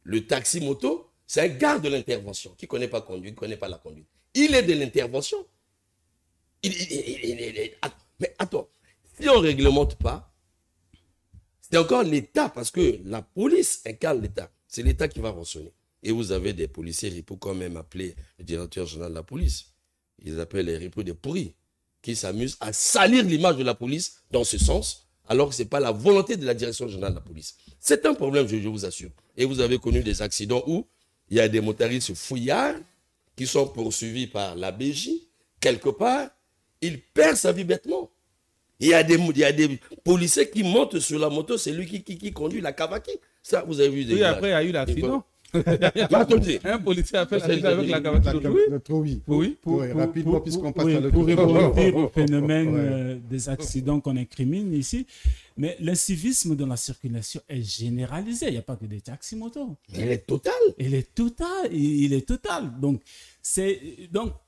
le taxi-moto, c'est un garde de l'intervention qui ne connaît pas conduire, qui ne connaît pas la conduite. Il est de l'intervention. Mais attends, si on ne réglemente pas, c'est encore l'État, parce que la police incarne l'État. C'est l'État qui va rançonner. Et vous avez des policiers ripoux, quand même appelé le directeur général de la police. Ils appellent les ripoux des pourris, qui s'amusent à salir l'image de la police dans ce sens, alors que ce n'est pas la volonté de la direction générale de la police. C'est un problème, je vous assure. Et vous avez connu des accidents où il y a des motaristes fouillards qui sont poursuivis par la BJ. Quelque part, il perd sa vie bêtement. Il y a des policiers qui montent sur la moto, c'est lui qui conduit la Kawasaki. Ça, vous avez vu des Oui, images. après, il y a eu l'accident. Attendez. Un policier a fait l'accident avec la Kawasaki. Oui. Rapidement, puisqu'on passe oui, à l'autre. pour rebondir au phénomène des accidents qu'on incrimine ici, mais l'incivisme dans la circulation est généralisé. Il n'y a pas que des taxis-motos. Il est total. Il est total. Donc,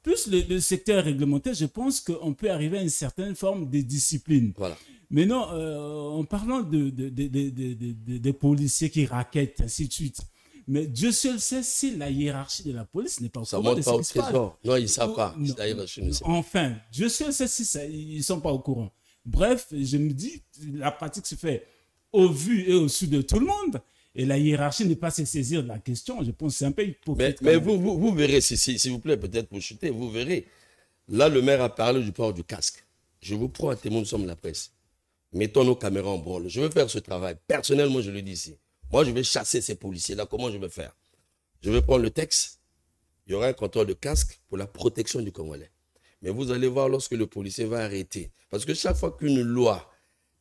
plus le secteur réglementé, je pense qu'on peut arriver à une certaine forme de discipline. Voilà. Mais non, en parlant des policiers qui raquettent, ainsi de suite, mais Dieu seul sait si la hiérarchie de la police n'est pas au Ça courant ne de monte ce pas au qui se passe. trésor. Non, ils ne savent pas. Non. La hiérarchie ne sait pas. Enfin, Dieu seul sait si ils ne sont pas au courant. Bref, je me dis, la pratique se fait au vu et au su de tout le monde. Et la hiérarchie n'est pas se saisir de la question. Je pense que c'est un peu hypocrite. Mais vous verrez, s'il vous plaît, peut-être pour chuter, vous verrez. Là, le maire a parlé du port du casque. Je vous prends à témoin, nous sommes la presse. Mettons nos caméras en branle. Je vais faire ce travail. Personnellement, je le dis ici. Moi, je vais chasser ces policiers-là. Comment je vais faire? Je vais prendre le texte. Il y aura un contrôle de casque pour la protection du Congolais. Mais vous allez voir lorsque le policier va arrêter. Parce que chaque fois qu'une loi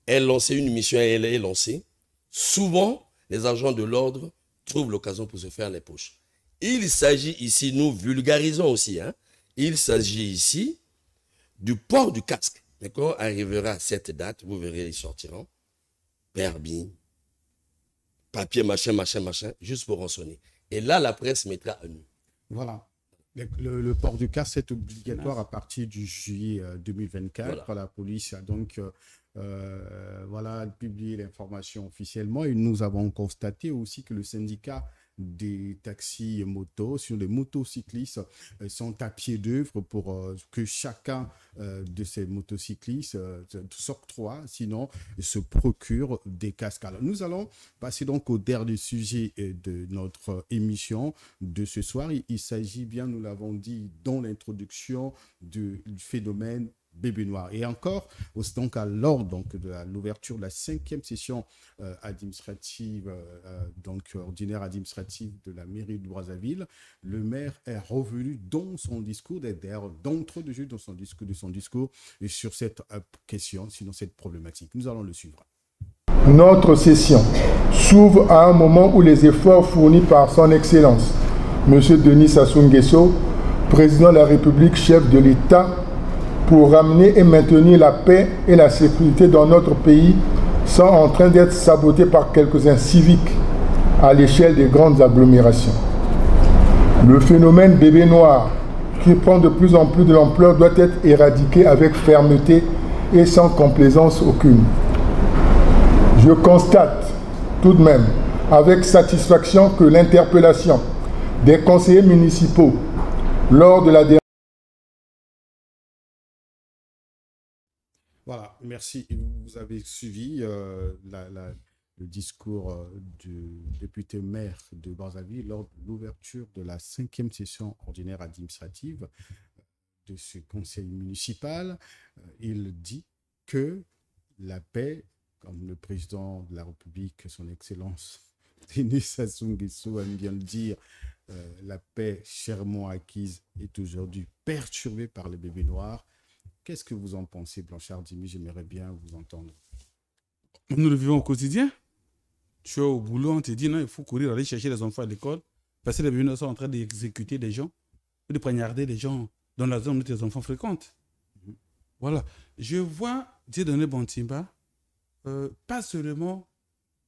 est lancée, une mission elle est lancée, souvent, les agents de l'ordre trouvent l'occasion pour se faire les poches. Il s'agit ici, nous vulgarisons aussi, il s'agit ici du port du casque. Mais quand on arrivera à cette date, vous verrez, ils sortiront. Permis, papier, machin, juste pour rançonner. Et là, la presse mettra à nu. Voilà. Le port du casque est obligatoire à partir du juillet 2024. Voilà. La police a donc publié l'information officiellement et nous avons constaté aussi que le syndicat des taxis motos, sur les motocyclistes, sont à pied d'œuvre pour que chacun de ces motocyclistes s'octroie, sinon se procure des casques. Alors, nous allons passer donc au dernier sujet de notre émission de ce soir. Il s'agit bien, nous l'avons dit dans l'introduction, du phénomène bébé noir. Et encore, donc à l'ordre de l'ouverture de la 5e session administrative, ordinaire administrative de la mairie de Brazzaville, le maire est revenu dans son discours, d'entre deux jeux dans son discours, et sur cette question, sinon cette problématique. Nous allons le suivre. Notre session s'ouvre à un moment où les efforts fournis par son Excellence, M. Denis Sassou Nguesso, président de la République, chef de l'État, pour ramener et maintenir la paix et la sécurité dans notre pays sont en train d'être sabotés par quelques inciviques à l'échelle des grandes agglomérations. Le phénomène bébé noir, qui prend de plus en plus de l'ampleur, doit être éradiqué avec fermeté et sans complaisance aucune. Je constate tout de même avec satisfaction que l'interpellation des conseillers municipaux lors de la dernière. Voilà, merci. Vous avez suivi le discours du député maire de Brazzaville lors de l'ouverture de la 5e session ordinaire administrative de ce conseil municipal. Il dit que la paix, comme le président de la République, son Excellence, Denis Sassou Nguesso aime bien le dire, la paix chèrement acquise est aujourd'hui perturbée par les bébés noirs. Qu'est-ce que vous en pensez, Blanchard Dimi? J'aimerais bien vous entendre. Nous le vivons au quotidien. Tu es au boulot, on te dit non, il faut courir, aller chercher les enfants à l'école, parce que les bébés noirs sont en train d'exécuter des gens, de poignarder des gens dans la zone où tes enfants fréquentent. Voilà. Je vois Dieudonné Bantimba, pas seulement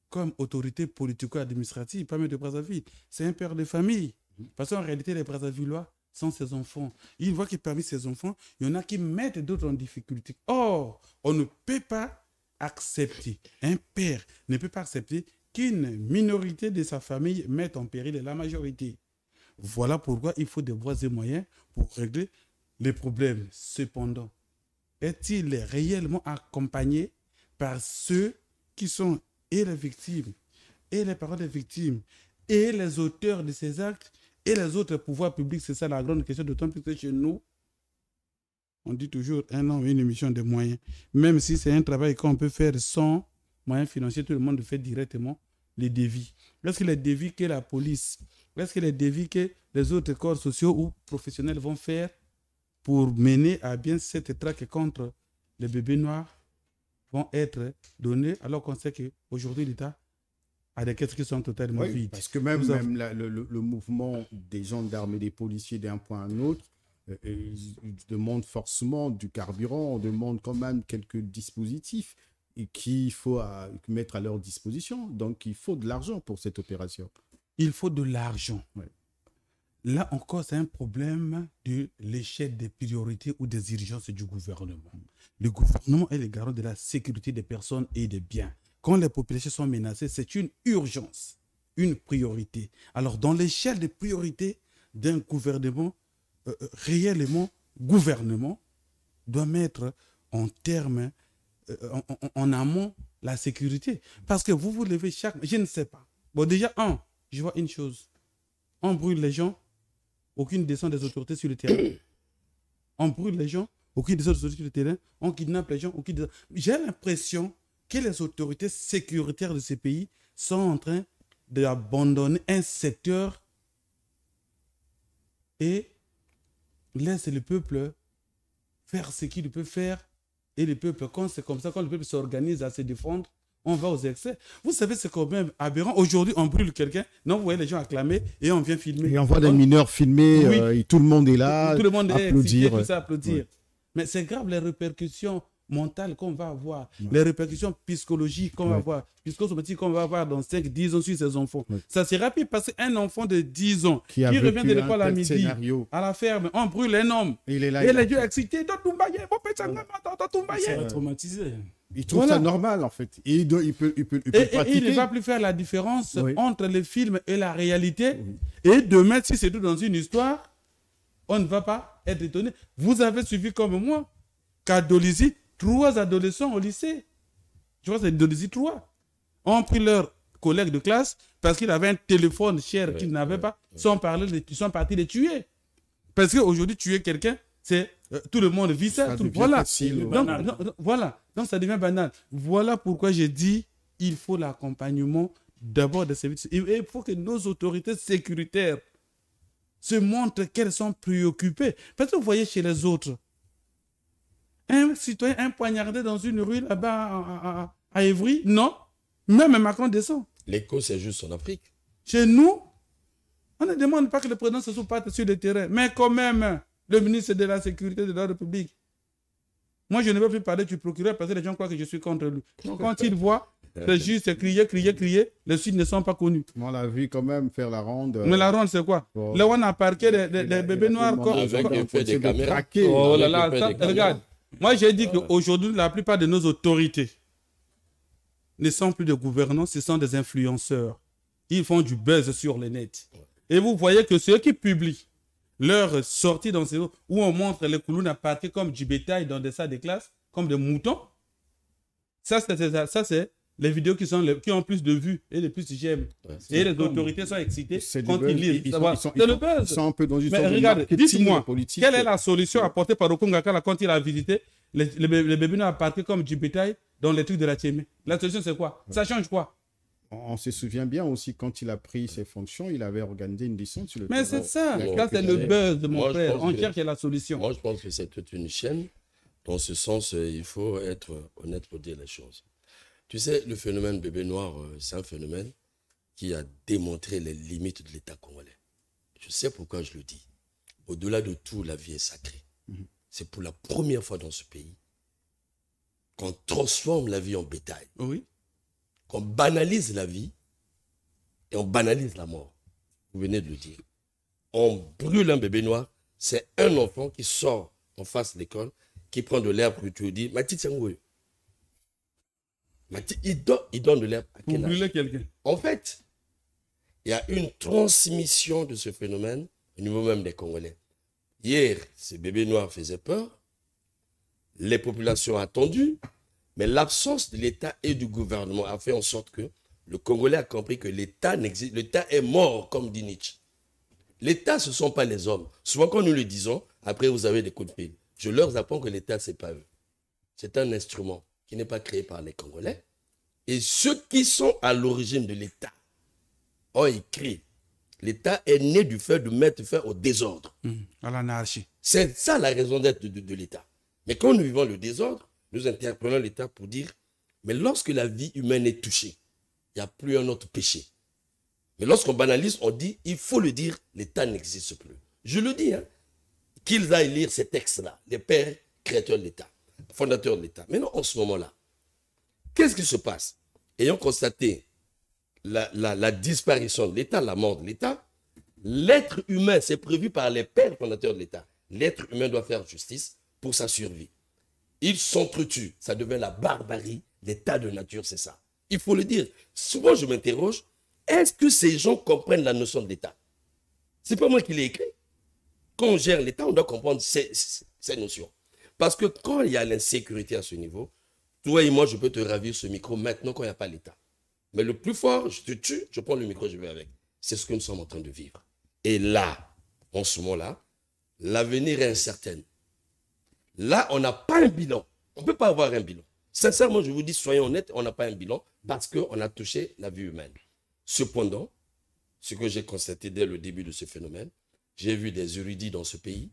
comme autorité politico-administrative, pas même de Brazzaville. C'est un père de famille. Parce qu'en réalité, les Brazzavillois sont ses enfants. Il voit que parmi ses enfants, il y en a qui mettent d'autres en difficulté. Or, on ne peut pas accepter, un père ne peut pas accepter qu'une minorité de sa famille mette en péril la majorité. Voilà pourquoi il faut des voies et moyens pour régler les problèmes. Cependant, est-il réellement accompagné par ceux qui sont et les victimes, et les parents des victimes, et les auteurs de ces actes, et les autres pouvoirs publics? C'est ça la grande question, d'autant plus que chez nous, on dit toujours un an, une émission de moyens. Même si c'est un travail qu'on peut faire sans moyens financiers, tout le monde fait directement les dévis. Est-ce que les dévis que la police, est-ce que les dévis que les autres corps sociaux ou professionnels vont faire pour mener à bien cette traque contre les bébés noirs vont être donnés, alors qu'on sait qu'aujourd'hui, l'État a des caisses qui sont totalement vides. Parce que même le mouvement des gendarmes et des policiers d'un point à un autre demande forcément du carburant, on demande quand même quelques dispositifs qu'il faut mettre à leur disposition. Donc, il faut de l'argent pour cette opération. Il faut de l'argent. Ouais. Là encore, c'est un problème de l'échelle des priorités ou des urgences du gouvernement. Le gouvernement est le garant de la sécurité des personnes et des biens. Quand les populations sont menacées, c'est une urgence, une priorité. Alors, dans l'échelle des priorités d'un gouvernement, réellement, gouvernement doit mettre en termes, en amont, la sécurité. Parce que vous levez chaque... Je ne sais pas. Bon, déjà, je vois une chose. On brûle les gens, aucune descente des autorités sur le terrain. On brûle les gens, aucune descente des autorités sur le terrain. On kidnappe les gens, aucune descente. J'ai l'impression que les autorités sécuritaires de ces pays sont en train d'abandonner un secteur et laissent le peuple faire ce qu'il peut faire. Et le peuple, quand c'est comme ça, quand le peuple s'organise à se défendre, on va aux excès. Vous savez, c'est quand même aberrant. Aujourd'hui, on brûle quelqu'un. Non, vous voyez les gens acclamer et on vient filmer. Et on voit des mineurs filmer, Oui. Et tout le monde est là. Tout le monde est applaudir. excité, tout ça, applaudir. Ouais. Mais c'est grave les répercussions mentales qu'on va avoir, les répercussions psychologiques qu'on va avoir, psychosomatiques qu'on va avoir dans 5-10 ans sur ces enfants. Ça c'est rapide parce qu'un enfant de 10 ans qui revient de l'école à midi, à la ferme, on brûle un homme. Et les yeux excités, il sera traumatisé. Il trouve ça normal en fait. Et il peut pratiquer. Et il ne va plus faire la différence entre le film et la réalité. Et demain, si c'est tout dans une histoire, on ne va pas être étonné. Vous avez suivi comme moi qu'à Dolisie, 3 adolescents au lycée, je vois c'est Dolisie 3, ont pris leur collègue de classe parce qu'il avait un téléphone cher qu'ils n'avaient pas, sont partis les tuer. Parce qu'aujourd'hui, tuer quelqu'un, c'est tout le monde vit ça. Voilà. Voilà. Donc ça devient banal. Voilà pourquoi j'ai dit il faut l'accompagnement d'abord des services. Il faut que nos autorités sécuritaires se montrent qu'elles sont préoccupées. Parce que vous voyez chez les autres, un citoyen, un poignardé dans une rue là-bas à Évry, non. Même Macron descend. L'écho, c'est juste en Afrique. Chez nous, on ne demande pas que le président se parte sur le terrain. Mais quand même, le ministre de la Sécurité de la République. Moi, je ne veux plus parler du procureur parce que les gens croient que je suis contre lui. Donc, quand ils voient le juge crier, les suites ne sont pas connus. On l'a vu quand même faire la ronde. Mais la ronde, c'est quoi? Là, on a parqué les bébés noirs. Avec un peu de caméras. Oh là là, regarde. Moi, j'ai dit qu'aujourd'hui, la plupart de nos autorités ne sont plus des gouvernants, ce sont des influenceurs. Ils font du buzz sur le net. Et vous voyez que ceux qui publient leur sortie dans ces eaux, où on montre les Koulouna parqués comme du bétail dans des salles de classe, comme des moutons, ça c'est les vidéos qui ont plus de vues et de plus j'aime. Et les autorités sont excitées quand ils lisent. C'est le buzz. Ils sont un peu dans une Mais sorte regarde, de marketing dites-moi, politique. quelle est la solution apportée par Okongaka quand il a visité les bébés noirs parqués comme du bétail dans les trucs de la Tchémé? La solution c'est quoi? Ça change quoi? On se souvient bien aussi, quand il a pris ses fonctions, il avait organisé une descente sur le Mais terrain. c'est ça. Non, Ça, c'est le buzz de moi, mon je frère. pense On que- cherche la solution. Moi, je pense que c'est toute une chaîne. Dans ce sens, il faut être honnête pour dire les choses. Tu sais, le phénomène bébé noir, c'est un phénomène qui a démontré les limites de l'État congolais. Je sais pourquoi je le dis. Au-delà de tout, la vie est sacrée. C'est pour la première fois dans ce pays qu'on transforme la vie en bétail, Oui. qu'on banalise la vie et on banalise la mort. Vous venez de le dire. On brûle un bébé noir, c'est un enfant qui sort en face de l'école, qui prend de l'herbe que tu lui dis, Mati Tsangoyo. Il donne de l'herbe à Pour quel âge? brûler quelqu'un. En fait, il y a une transmission de ce phénomène au niveau même des Congolais. Hier, ces bébés noirs faisaient peur, les populations attendues, mais l'absence de l'État et du gouvernement a fait en sorte que le Congolais a compris que l'État n'existe, l'État est mort, comme dit Nietzsche. L'État, ce ne sont pas les hommes. Souvent, quand nous le disons, après, vous avez des coups de fil. Je leur apprends que l'État, ce n'est pas eux. C'est un instrument qui n'est pas créé par les Congolais. Et ceux qui sont à l'origine de l'État ont écrit l'État est né du fait de mettre fin au désordre. À l'anarchie. C'est ça la raison d'être de l'État. Mais quand nous vivons le désordre, nous interpellons l'État pour dire, mais lorsque la vie humaine est touchée, il n'y a plus un autre péché. Mais lorsqu'on banalise, on dit, il faut le dire, l'État n'existe plus. Je le dis, hein, qu'ils aillent lire ces textes-là, les pères créateurs de l'État, fondateurs de l'État. Maintenant, en ce moment-là, qu'est-ce qui se passe? Ayant constaté la disparition de l'État, la mort de l'État, l'être humain, c'est prévu par les pères fondateurs de l'État. L'être humain doit faire justice pour sa survie. Ils s'entretuent, ça devient la barbarie, l'état de nature, c'est ça. Il faut le dire. Souvent, je m'interroge, est-ce que ces gens comprennent la notion de l'État? C'est pas moi qui l'ai écrit. Quand on gère l'État, on doit comprendre ces notions. Parce que quand il y a l'insécurité à ce niveau, toi et moi, je peux te ravir ce micro maintenant quand il n'y a pas l'État. Mais le plus fort, je te tue, je prends le micro, je vais avec. C'est ce que nous sommes en train de vivre. Et là, en ce moment-là, l'avenir est incertain. Là, on n'a pas un bilan. On ne peut pas avoir un bilan. Sincèrement, je vous dis, soyons honnêtes, on n'a pas un bilan parce qu'on a touché la vie humaine. Cependant, ce que j'ai constaté dès le début de ce phénomène, j'ai vu des érudits dans ce pays,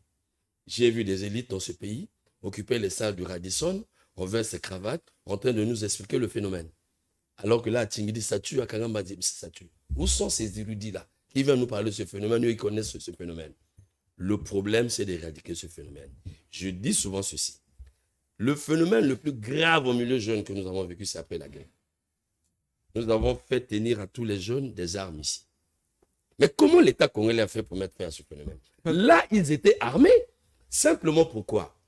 j'ai vu des élites dans ce pays occuper les salles du Radisson, on verse ses cravates, en train de nous expliquer le phénomène. Alors que là, à Tingidi, ça tue, à Kangamba, ça tue. Où sont ces érudits-là qui viennent nous parler de ce phénomène? Eux, ils connaissent ce phénomène. Le problème, c'est d'éradiquer ce phénomène. Je dis souvent ceci. Le phénomène le plus grave au milieu jeune que nous avons vécu, c'est après la guerre. Nous avons fait tenir à tous les jeunes des armes ici. Mais comment l'État congolais a fait pour mettre fin à ce phénomène? Là, ils étaient armés. Simplement pourquoi?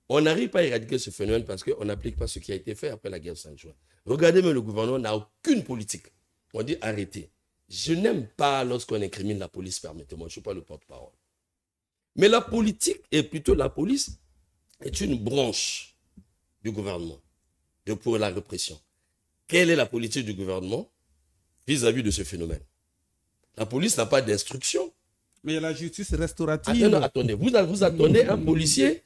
On n'arrive pas à éradiquer ce phénomène parce qu'on n'applique pas ce qui a été fait après la guerre de 5 juin. Regardez, mais le gouvernement n'a aucune politique. On dit arrêtez. Je n'aime pas lorsqu'on incrimine la police, permettez-moi, je ne suis pas le porte-parole. Mais la politique, et plutôt la police, est une branche du gouvernement pour la répression. Quelle est la politique du gouvernement vis-à-vis de ce phénomène? La police n'a pas d'instruction. Mais il y a la justice restaurative. Attendez, vous attendez un policier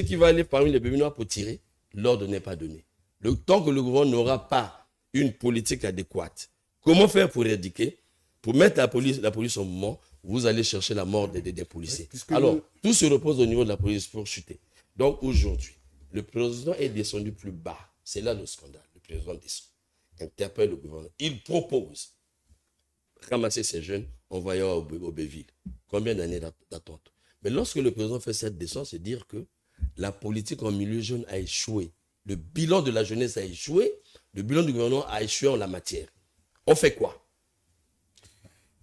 qui va aller parmi les bébés noirs pour tirer. L'ordre n'est pas donné. Le temps que le gouvernement n'aura pas une politique adéquate, comment faire pour éradiquer? Pour mettre la police au mouvement, vous allez chercher la mort des policiers. Alors, tout se repose au niveau de la police pour chuter. Donc aujourd'hui, le président est descendu plus bas. C'est là le scandale. Le président descend, interpelle le gouvernement. Il propose ramasser ces jeunes, envoyer au Béville. Combien d'années d'attente? Mais lorsque le président fait cette descente, c'est dire que la politique en milieu jeune a échoué. Le bilan de la jeunesse a échoué. Le bilan du gouvernement a échoué en la matière. On fait quoi?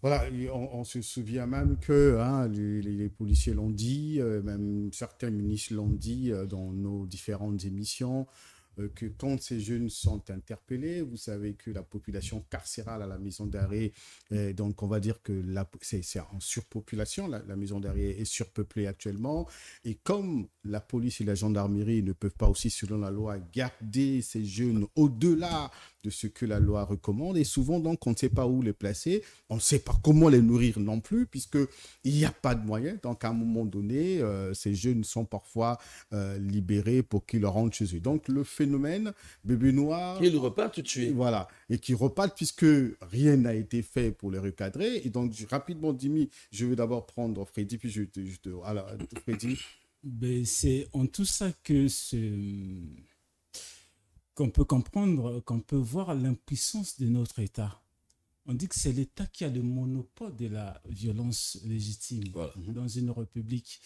Voilà, on se souvient même que les policiers l'ont dit, même certains ministres l'ont dit dans nos différentes émissions, que quand ces jeunes sont interpellés, vous savez que la population carcérale à la maison d'arrêt, donc on va dire que c'est en surpopulation, la maison d'arrêt est surpeuplée actuellement, et comme la police et la gendarmerie ne peuvent pas aussi, selon la loi, garder ces jeunes au-delà de ce que la loi recommande. Et souvent, donc, on ne sait pas où les placer. On ne sait pas comment les nourrir non plus, puisqu'il n'y a pas de moyens. Donc, à un moment donné, ces jeunes sont parfois libérés pour qu'ils rentrent chez eux. Donc, le phénomène bébé noir... Ils repartent tout de suite. Voilà. Et qui repartent puisque rien n'a été fait pour les recadrer. Et donc, rapidement, Dimi, je vais d'abord prendre Freddy, puis alors, Freddy. Ben, c'est en tout ça que qu'on peut comprendre, qu'on peut voir l'impuissance de notre État. On dit que c'est l'État qui a le monopole de la violence légitime dans une république.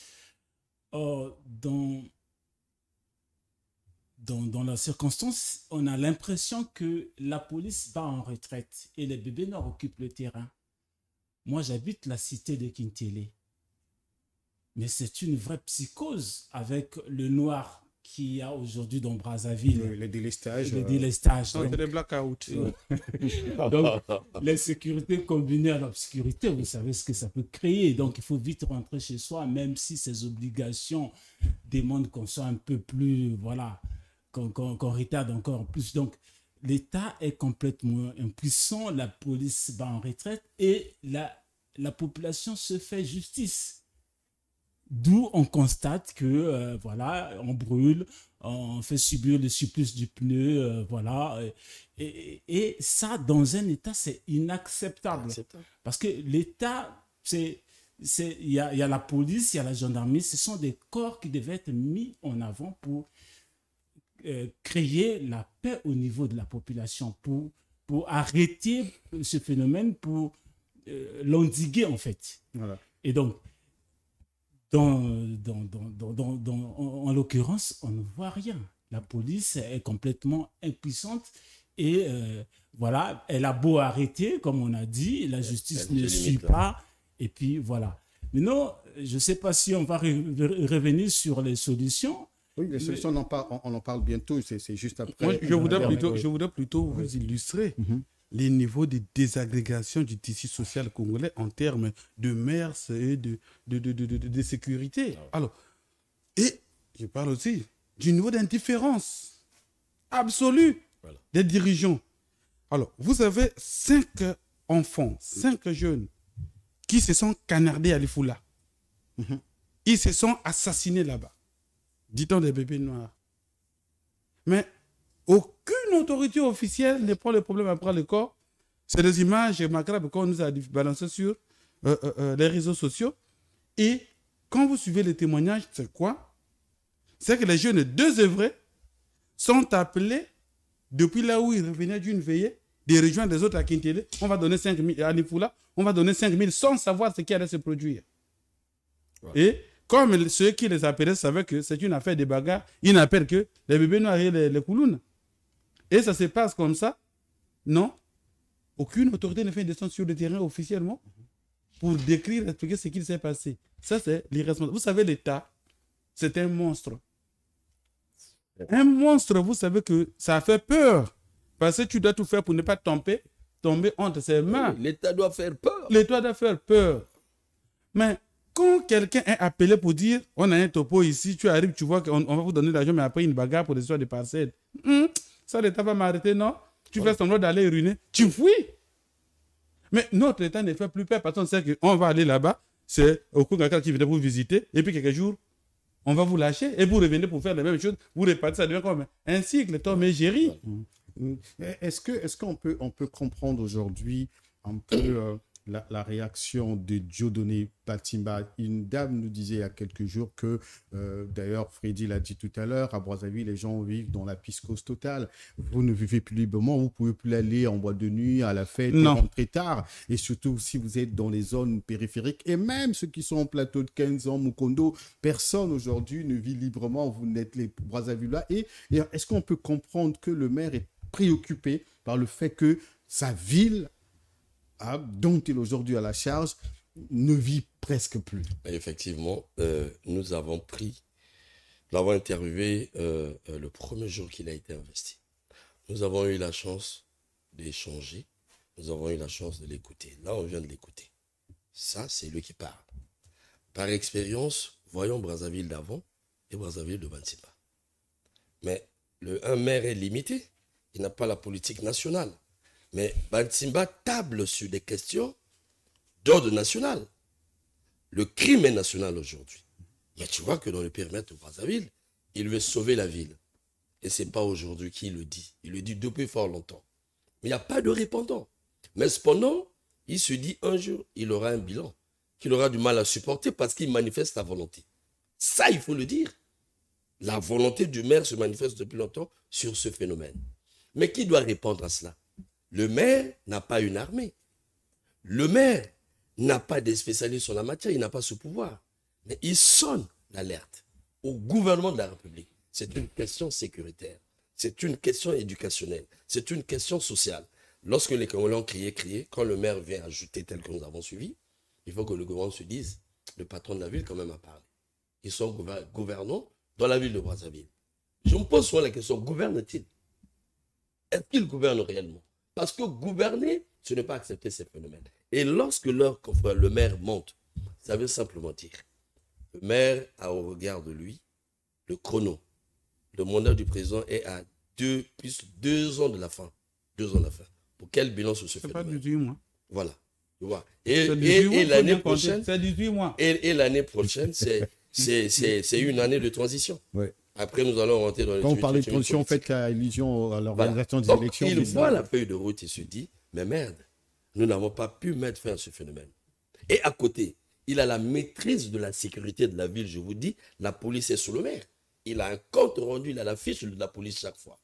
Or, dans la circonstance, on a l'impression que la police va en retraite et les bébés noirs occupent le terrain. Moi, j'habite la cité de Kintélé. Mais c'est une vraie psychose avec le noir qu'il y a aujourd'hui dans Brazzaville. Les délestages. Les délestages. C'est des blackouts. Donc, l'insécurité combinée à l'obscurité, vous savez ce que ça peut créer. Donc, il faut vite rentrer chez soi, même si ces obligations demandent qu'on soit un peu plus, voilà, qu'on retarde encore plus. Donc, l'État est complètement impuissant, la police va en retraite et la population se fait justice. D'où on constate que, voilà, on brûle, on fait subir le supplice du pneu, voilà. Et ça, dans un État, c'est inacceptable. Parce que l'État, il y a la police, il y a la gendarmerie, ce sont des corps qui devaient être mis en avant pour créer la paix au niveau de la population, pour arrêter ce phénomène, pour l'endiguer, en fait. Voilà. Et donc, en l'occurrence, on ne voit rien. La police est complètement impuissante et voilà, elle a beau arrêter, comme on a dit, la justice ne suit pas. Et puis voilà. Maintenant, je ne sais pas si on va revenir sur les solutions. Oui, les solutions, on en parle bientôt, c'est juste après. Moi, je voudrais plutôt vous illustrer les niveaux de désagrégation du tissu social congolais en termes de mœurs et de sécurité. Alors, et je parle aussi du niveau d'indifférence absolue des dirigeants. Alors, vous avez 5 enfants, 5 jeunes qui se sont canardés à Lifula. Ils se sont assassinés là-bas. Dit-on des bébés noirs. Mais aucune autorité officielle ne prend le problème après le corps. C'est des images macabres qu'on nous a balancées sur les réseaux sociaux. Et quand vous suivez les témoignages, c'est quoi? C'est que les jeunes désœuvrés sont appelés, depuis là où ils revenaient d'une veillée, de rejoindre les autres à Kintélé. On va donner 5 000 à Nifula, on va donner 5 000 sans savoir ce qui allait se produire. Et comme ceux qui les appelaient savaient que c'est une affaire de bagarre, ils n'appellent que les bébés noirs et les koulounes. Et ça se passe comme ça. Non. Aucune autorité ne fait une descente sur le terrain officiellement pour décrire, expliquer ce qui s'est passé. Ça, c'est l'irresponsable. Vous savez, l'État, c'est un monstre. Un monstre, vous savez que ça fait peur. Parce que tu dois tout faire pour ne pas tomber entre ses mains. Oui, l'État doit faire peur. L'État doit faire peur. Mais quand quelqu'un est appelé pour dire on a un topo ici, tu arrives, tu vois qu'on va vous donner l'argent, mais après une bagarre pour des histoires de parcelles. Ça, l'État va m'arrêter, non? Tu fais semblant d'aller ruiner. Tu fuis. Mais notre État ne fait plus peur parce qu'on sait qu'on va aller là-bas. C'est au Kongaka qui vient vous visiter. Et puis quelques jours, on va vous lâcher. Et vous revenez pour faire les mêmes choses. Vous repartez, ça devient comme un cycle. Tom et Géry. Est-ce qu'on peut comprendre aujourd'hui un peu la réaction de Dieudonné Batimba? Une dame nous disait il y a quelques jours que, d'ailleurs, Freddy l'a dit tout à l'heure, à Brazzaville, les gens vivent dans la piscose totale. Vous ne vivez plus librement, vous ne pouvez plus aller en boîte de nuit, à la fête, et rentrer tard. Et surtout, si vous êtes dans les zones périphériques, et même ceux qui sont en plateau de 15 ans, Mukondo, personne aujourd'hui ne vit librement, vous n'êtes les Brazzavillois. Et est-ce qu'on peut comprendre que le maire est préoccupé par le fait que sa ville, dont il aujourd'hui à la charge, ne vit presque plus? Effectivement, nous l'avons interviewé le premier jour qu'il a été investi. Nous avons eu la chance d'échanger, nous avons eu la chance de l'écouter. Là, on vient de l'écouter. Ça, c'est lui qui parle. Par expérience, voyons Brazzaville d'avant et Brazzaville de Batimba. Mais un maire est limité. il n'a pas la politique nationale. Mais Bantsimba table sur des questions d'ordre national. Le crime est national aujourd'hui. Mais tu vois que dans le périmètre de Brazzaville, il veut sauver la ville. Et ce n'est pas aujourd'hui qu'il le dit. Il le dit depuis fort longtemps. Mais il n'y a pas de répondant. Mais cependant, il se dit un jour, il aura un bilan qu'il aura du mal à supporter parce qu'il manifeste sa volonté. Ça, il faut le dire. La volonté du maire se manifeste depuis longtemps sur ce phénomène. Mais qui doit répondre à cela? Le maire n'a pas une armée. Le maire n'a pas des spécialistes en la matière, il n'a pas ce pouvoir. Mais il sonne l'alerte au gouvernement de la République. C'est une question sécuritaire. C'est une question éducationnelle. C'est une question sociale. Lorsque les Congolais ont crié, quand le maire vient ajouter tel que nous avons suivi, il faut que le gouvernement se dise, le patron de la ville quand même a parlé. Ils sont gouvernants dans la ville de Brazzaville. Je me pose souvent la question, gouverne-t-il? Est-ce qu'il gouverne réellement? Parce que gouverner, ce n'est pas accepter ces phénomènes. Et lorsque le maire monte, ça veut simplement dire, le maire a au regard de lui le chrono. Le mandat du président est à plus 2 ans de la fin. 2 ans de la fin. Pour quel bilan sur ce phénomène? C'est pas 18 mois. Voilà. Tu vois. Et l'année prochaine, c'est 18 mois. Et l'année prochaine, c'est une année de transition. Ouais. Après, nous allons rentrer dans les... Quand vous parlez de transition, faites allusion à l'organisation des Donc, élections. il voit la feuille de route et se dit, mais merde, nous n'avons pas pu mettre fin à ce phénomène. Et à côté, il a la maîtrise de la sécurité de la ville, je vous dis, la police est sous le maire. Il a un compte rendu, il a la fiche de la police chaque fois.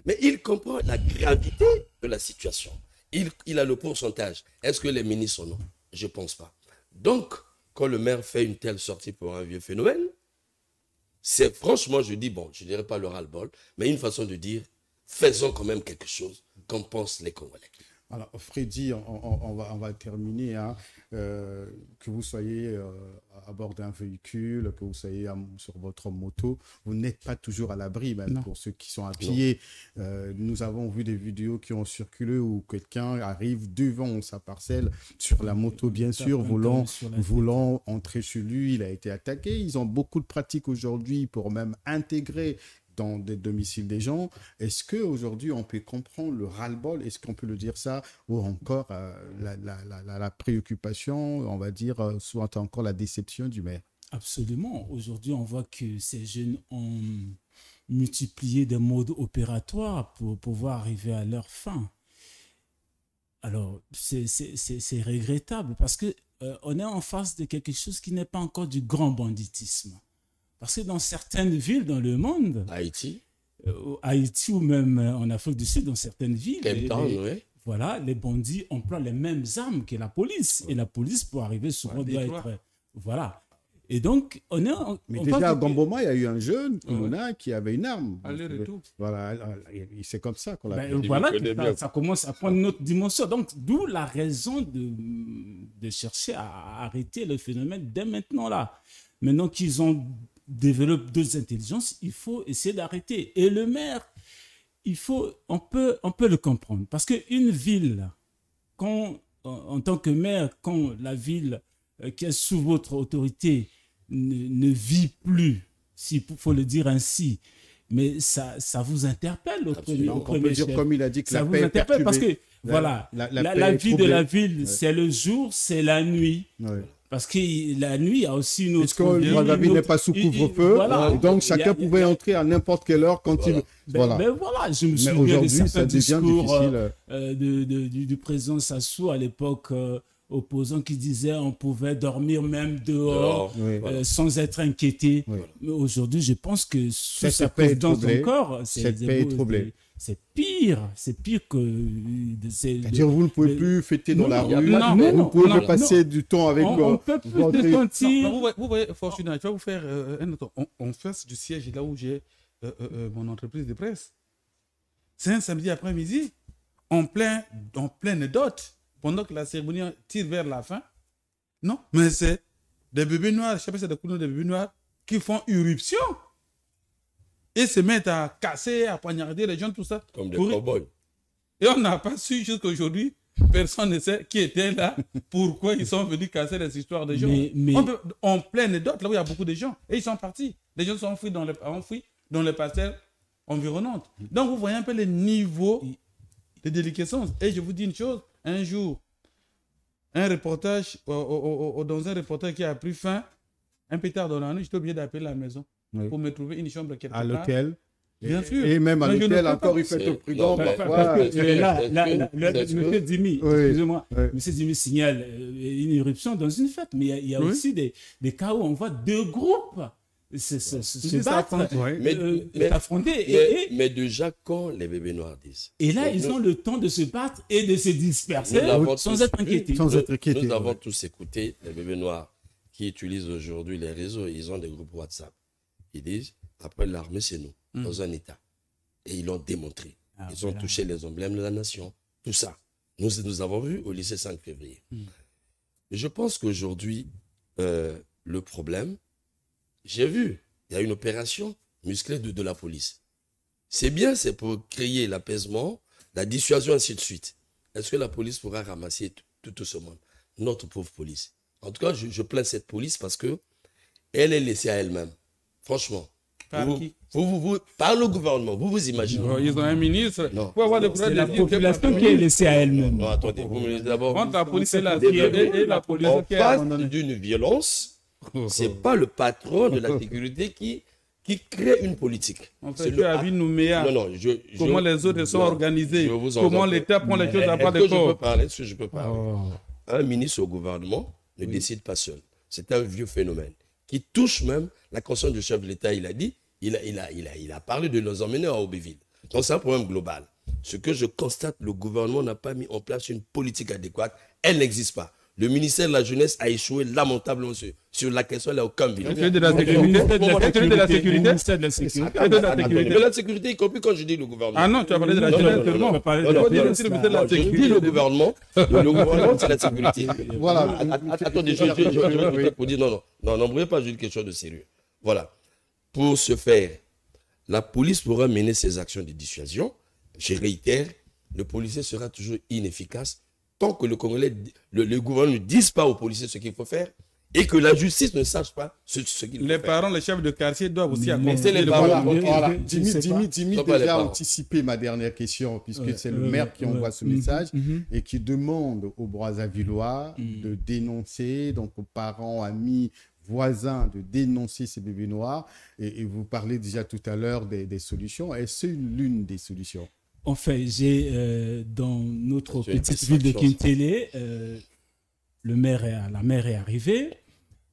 Mais il comprend la gravité de la situation. Il a le pourcentage. Est-ce que les ministres sont non? Je ne pense pas. Donc, quand le maire fait une telle sortie pour un vieux phénomène, c'est franchement, je dis, bon, je ne dirais pas le ras-le-bol, mais une façon de dire, faisons quand même quelque chose, comme pensent les Congolais. Alors, Freddy, on va terminer. Hein. Que vous soyez à bord d'un véhicule, que vous soyez sur votre moto, vous n'êtes pas toujours à l'abri, même Non. pour ceux qui sont à pied. Nous avons vu des vidéos qui ont circulé où quelqu'un arrive devant sa parcelle, sur la moto, bien sûr, voulant entrer chez lui. Il a été attaqué. Ils ont beaucoup de pratiques aujourd'hui pour même intégrer dans des domiciles des gens. Est-ce qu'aujourd'hui, on peut comprendre le ras-le-bol? Est-ce qu'on peut le dire ça? Ou encore la préoccupation, on va dire, soit encore la déception du maire? Absolument. Aujourd'hui, on voit que ces jeunes ont multiplié des modes opératoires pour pouvoir arriver à leur fin. Alors, c'est regrettable parce que on est en face de quelque chose qui n'est pas encore du grand banditisme. Parce que dans certaines villes dans le monde, Haïti ou même en Afrique du Sud, dans certaines villes, oui. Les bandits emploient les mêmes armes que la police. Et la police, pour arriver souvent, doit être... Voilà. Et donc, Mais déjà, à Gamboma, il y a eu un jeune, qui avait une arme. Aller-retour. Voilà, c'est comme ça qu'on l'a fait. Voilà, ça commence à prendre une autre dimension. Donc, d'où la raison de chercher à arrêter le phénomène dès maintenant là. Maintenant qu'ils ont développé d'autres intelligences, il faut essayer d'arrêter. Et le maire, on peut le comprendre. Parce qu'une ville, en tant que maire, quand la ville qui est sous votre autorité ne vit plus, s'il faut le dire ainsi, mais ça vous interpelle au premier dire, chef. comme il a dit, que ça la vous paix est interpelle parce que la la vie de la ville, ouais. C'est le jour, c'est la nuit. Ouais. Parce que la nuit, il y a aussi une autre... Parce que la ville n'est pas sous couvre-feu, voilà. donc chacun pouvait entrer à n'importe quelle heure quand il... Voilà, je me souviens aujourd'hui, de certains discours difficile. du président Sassou à l'époque, opposant, qui disait on pouvait dormir même dehors, sans être inquiété. Oui. Mais aujourd'hui, je pense que sous sa présidence encore, cette paix est troublée. C'est pire que... C'est-à-dire vous ne pouvez plus fêter dans la rue, vous pouvez passer du temps avec... On peut plus se sentir... Vous voyez, Fortuna, je vais vous faire un autre... On fait du siège là où j'ai mon entreprise de presse. C'est un samedi après-midi, en pleine dot, pendant que la cérémonie tire vers la fin. Non, mais c'est des bébés noirs, je sais pas si c'est des couleurs de bébés noirs, qui font irruption. Et se mettent à casser, à poignarder les gens, tout ça. Comme des cow-boys. Et on n'a pas su jusqu'à aujourd'hui, personne ne sait qui était là, pourquoi ils sont venus casser les histoires des gens. En pleine dot, là où il y a beaucoup de gens, et ils sont partis. Les gens sont enfouis dans les parcelles environnantes. Donc, vous voyez un peu les niveaux de déliquescence. Et je vous dis une chose, un jour, un reportage, dans un reportage qui a pris fin, un peu tard dans la nuit, j'étais obligé d'appeler la maison pour me trouver une chambre quelque part. À l'hôtel. Bien sûr. Et même à Mais je l'hôtel, ne peux encore, pas. il fait au prudent. Parce que là, monsieur Dimi, Oui. excusez-moi, Oui. monsieur Dimi signale une éruption dans une fête, mais il y a Oui. aussi des cas où on voit deux groupes se battre, s'affronter. Mais déjà, quand les bébés noirs disent. Et là, ils ont le temps de se battre et de se disperser sans être inquiétés. Nous avons tous écouté les bébés noirs qui utilisent aujourd'hui les réseaux. Ils ont des groupes WhatsApp. Ils disent, après l'armée, c'est nous, dans un État. Et ils l'ont démontré. Ils ont touché les emblèmes de la nation. Tout ça. Nous avons vu au lycée 5 février. Je pense qu'aujourd'hui, le problème, j'ai vu, il y a une opération musclée de la police. C'est bien, c'est pour créer l'apaisement, la dissuasion, ainsi de suite. Est-ce que la police pourra ramasser tout ce monde? Notre pauvre police. En tout cas, je plains cette police parce que elle est laissée à elle-même. Franchement. Par qui? Par le gouvernement. Vous imaginez. Ils ont un ministre. Non. Faut avoir le C'est la population qui est laissée à elle-même. Non, attendez, vous me dites d'abord. Entre la police et la police En qui est face abandonnée. d'une violence, c'est pas le patron de la sécurité qui crée une politique. En C'est fait, le- tu as vu Nouméa. Non, Comment les autres sont organisés. je vous en Comment prie. l'État prend les choses à part Est-ce des que je peux corps. parler? Est-ce que je peux parler? Un ministre au gouvernement ne décide pas seul. C'est un vieux phénomène qui touche même la conscience du chef de l'État. Il a dit, il a parlé de nous emmener à Aubéville. Donc c'est un problème global. Ce que je constate, le gouvernement n'a pas mis en place une politique adéquate. Elle n'existe pas. Le ministère de la Jeunesse a échoué lamentablement sur la question, il n'y a aucun bilan. Celui de la sécurité. Celui de la sécurité. ministère de la sécurité. Et de la sécurité. Mais la sécurité, y compris quand je dis le gouvernement. Ah non, tu as parlé de la Non, non, jeunesse non, seulement. non, non, Non, non, Faut dire non, aussi le ministère de la non, je sécurité. dis le gouvernement. Le gouvernement, c'est la sécurité. Voilà. Attendez, je vais vous dire, non, n'embrouillez pas, je dis quelque chose de sérieux. Voilà. Pour ce faire, la police pourra mener ses actions de dissuasion. Je réitère, le policier sera toujours inefficace tant que le Congolais, le gouvernement ne dise pas aux policiers ce qu'il faut faire et que la justice ne sache pas ce qu'il faut Les faire. parents, les chefs de quartier doivent aussi Mais accompagner les le parents. gouvernement. Voilà. je sais Jimmy Sont pas les déjà parents. anticipé ma dernière question, puisque Ouais, c'est le maire qui envoie ce mhm, message et qui demande aux Brazzavillois de dénoncer, donc aux parents, amis, voisins, de dénoncer ces bébés noirs. Et vous parlez déjà tout à l'heure des solutions. Est-ce l'une des solutions? En fait, j'ai dans notre C'est une petite ville de distraction. Kintélé, la mère est arrivée,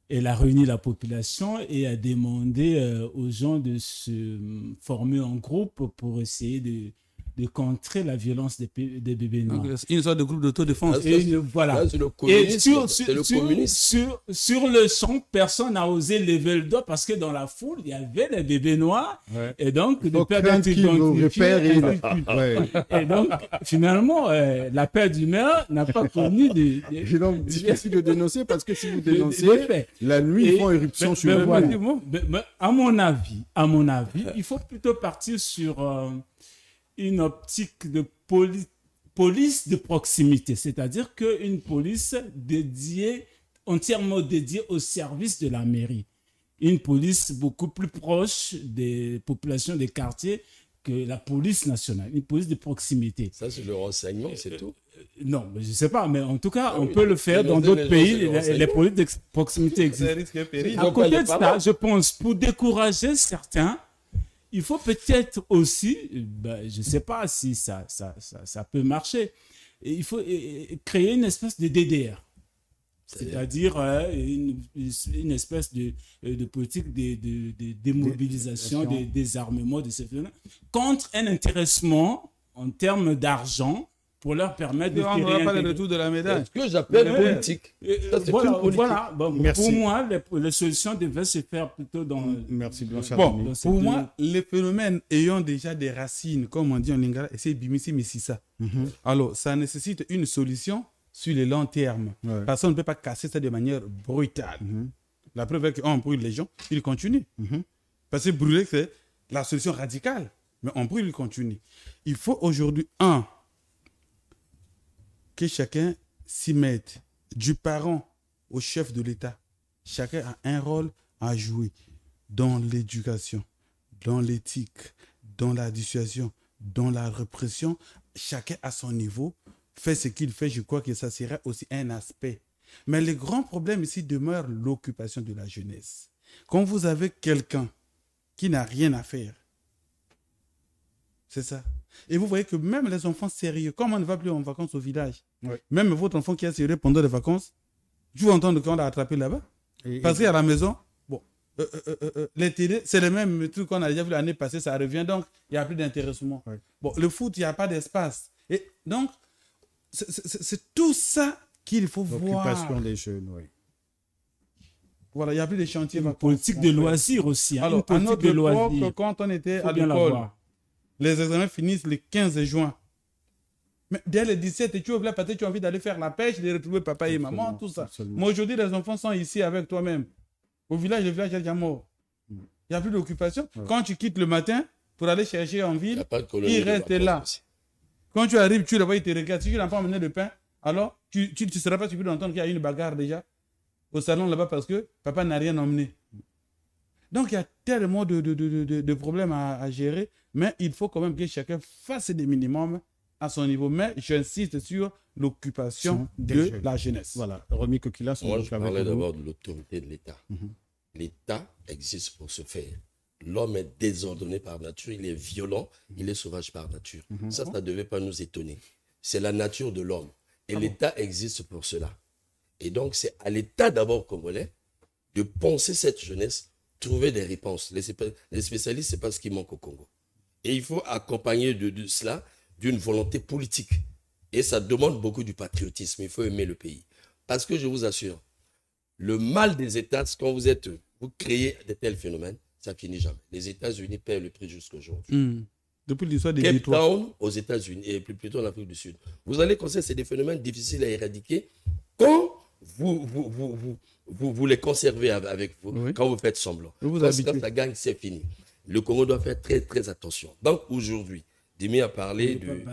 elle a réuni la population et a demandé aux gens de se former en groupe pour essayer de contrer la violence des bébés noirs. Donc, une sorte de groupe d'autodéfense. Ah, Et voilà. Là, c'est le Et communisme. C'est le communisme. sur le champ, personne n'a osé lever le doigt parce que dans la foule, il y avait les bébés noirs. Ouais. Et donc, Il le faut père craindre d'être qu'ils vous identifié, repèrent et- ainsi de suite. Ouais. Et donc, finalement, la paix du maire n'a pas connu Et donc, difficile de dénoncer parce que si vous de dénoncez, faits. la nuit, ils Et- font éruption mais- sur mais le voilà. monde. Mais à mon avis, il faut plutôt partir sur une optique de police de proximité, c'est-à-dire qu'une police entièrement dédiée au service de la mairie. Une police beaucoup plus proche des populations des quartiers que la police nationale, une police de proximité. Ça, c'est le renseignement, c'est tout. Non, mais je ne sais pas, mais en tout cas, Ah on oui. peut le faire dans Dénoncer d'autres les gens, pays. c'est le Les renseignement. polices de proximité existent. C'est risque et péril. Ils À ont pas côté les de ça, parents. je pense, pour décourager certains, il faut peut-être aussi, je ne sais pas si ça peut marcher, et il faut créer une espèce de DDR. C'est-à-dire une espèce de politique de démobilisation, de désarmement de ces phénomènes contre un intéressement en termes d'argent pour leur permettre de On se n'aura pas le réintégrer. retour de la médaille. C'est ce que j'appelle Mais- politique. Ça, c'est Voilà, une politique. voilà. Bon, Merci. pour moi, les solutions devaient se faire plutôt dans... Merci, Blanchard. Bon, Dans ces pour deux- moi, les phénomènes ayant déjà des racines, comme on dit en lingala, c'est bimisi misisa. Alors, ça nécessite une solution sur le long terme. Ouais. Parce qu'on ne peut pas casser ça de manière brutale. La preuve est qu'on brûle les gens, ils continuent. Parce que brûler, c'est la solution radicale. Mais on brûle, ils continuent. Il faut aujourd'hui, que chacun s'y mette, du parent au chef de l'État. Chacun a un rôle à jouer dans l'éducation, dans l'éthique, dans la dissuasion, dans la répression, chacun à son niveau fait ce qu'il fait. Je crois que ça serait aussi un aspect. Mais le grand problème ici demeure l'occupation de la jeunesse. Quand vous avez quelqu'un qui n'a rien à faire, c'est ça. Et vous voyez que même les enfants sérieux, comme on ne va plus en vacances au village, même votre enfant qui est sérieux pendant les vacances, je vous entends qu'on l'a attrapé là-bas. Parce qu'à la maison, bon, les télés, c'est le même truc qu'on a déjà vu l'année passée, ça revient, donc il n'y a plus d'intéressement. Bon, le foot, il n'y a pas d'espace. Et donc, c'est tout ça qu'il faut voir. L'occupation des jeunes, oui. Voilà, il n'y a plus de chantiers. Une politique de loisirs aussi. Alors, à notre époque, quand on était à l'école, les examens finissent le 15 juin. Mais dès le 17, tu ouvres la pâté, tu as envie d'aller faire la pêche, de retrouver papa et maman, tout ça. Mais aujourd'hui, les enfants sont ici avec toi-même. Au village, le village est déjà mort. Il n'y a plus d'occupation. Quand tu quittes le matin pour aller chercher en ville, ils restent là. Quand tu arrives, tu les vois, ils te regardent. Si tu n'as pas emmené le pain, alors tu ne seras pas surpris d'entendre qu'il y a une bagarre déjà au salon là-bas parce que papa n'a rien emmené. Donc, il y a tellement de problèmes à gérer, mais il faut quand même que chacun fasse des minimums à son niveau. Mais j'insiste sur l'occupation de la jeunesse. Voilà, Romy Kokilas. Moi, je parlais d'abord de l'autorité de l'État. L'État existe pour se faire. L'homme est désordonné par nature, il est violent, il est sauvage par nature. Ça ne devait pas nous étonner. C'est la nature de l'homme. Et l'État existe pour cela. Et donc, c'est à l'État d'abord congolais de penser cette jeunesse, trouver des réponses. Les spécialistes, ce n'est pas ce qui manque au Congo. Et il faut accompagner de cela d'une volonté politique. Et ça demande beaucoup du patriotisme. Il faut aimer le pays. Parce que je vous assure, le mal des États, c'est quand vous créez de tels phénomènes, ça finit jamais. Les États-Unis paient le prix jusqu'aujourd'hui. Depuis l'histoire des Cape Town aux États-Unis et plutôt en Afrique du Sud. Vous allez constater, c'est des phénomènes difficiles à éradiquer quand vous les conservez avec vous, quand vous faites semblant. Quand ça gagne, c'est fini. Le Congo doit faire très, très attention. Donc aujourd'hui, Dimi a parlé de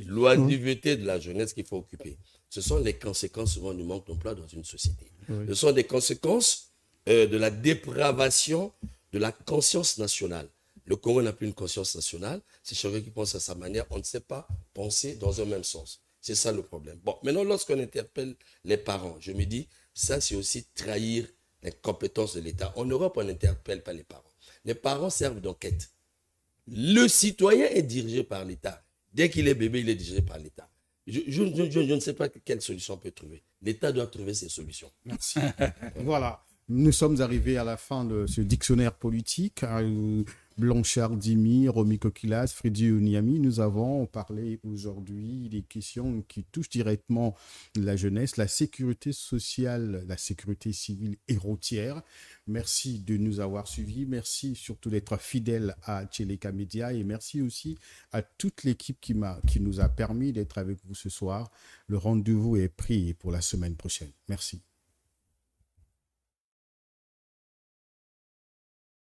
l'oisiveté de la jeunesse qu'il faut occuper. Ce sont les conséquences souvent du manque d'emploi dans une société. Ce sont des conséquences de la dépravation de la conscience nationale. Le Congo n'a plus une conscience nationale. C'est chacun qui pense à sa manière. On ne sait pas penser dans un même sens. C'est ça le problème. Bon, maintenant, lorsqu'on interpelle les parents, je me dis, ça, c'est aussi trahir les compétences de l'État. En Europe, on n'interpelle pas les parents. Les parents servent d'enquête. Le citoyen est dirigé par l'État. Dès qu'il est bébé, il est dirigé par l'État. Je ne sais pas quelle solution on peut trouver. L'État doit trouver ses solutions. Merci. Voilà. Nous sommes arrivés à la fin de ce dictionnaire politique. Blanchard Dimi, Romy Kokilas, Freddy Oniami, nous avons parlé aujourd'hui des questions qui touchent directement la jeunesse, la sécurité sociale, la sécurité civile et routière. Merci de nous avoir suivis. Merci surtout d'être fidèle à Tcheleka Media et merci aussi à toute l'équipe qui nous a permis d'être avec vous ce soir. Le rendez-vous est pris pour la semaine prochaine. Merci.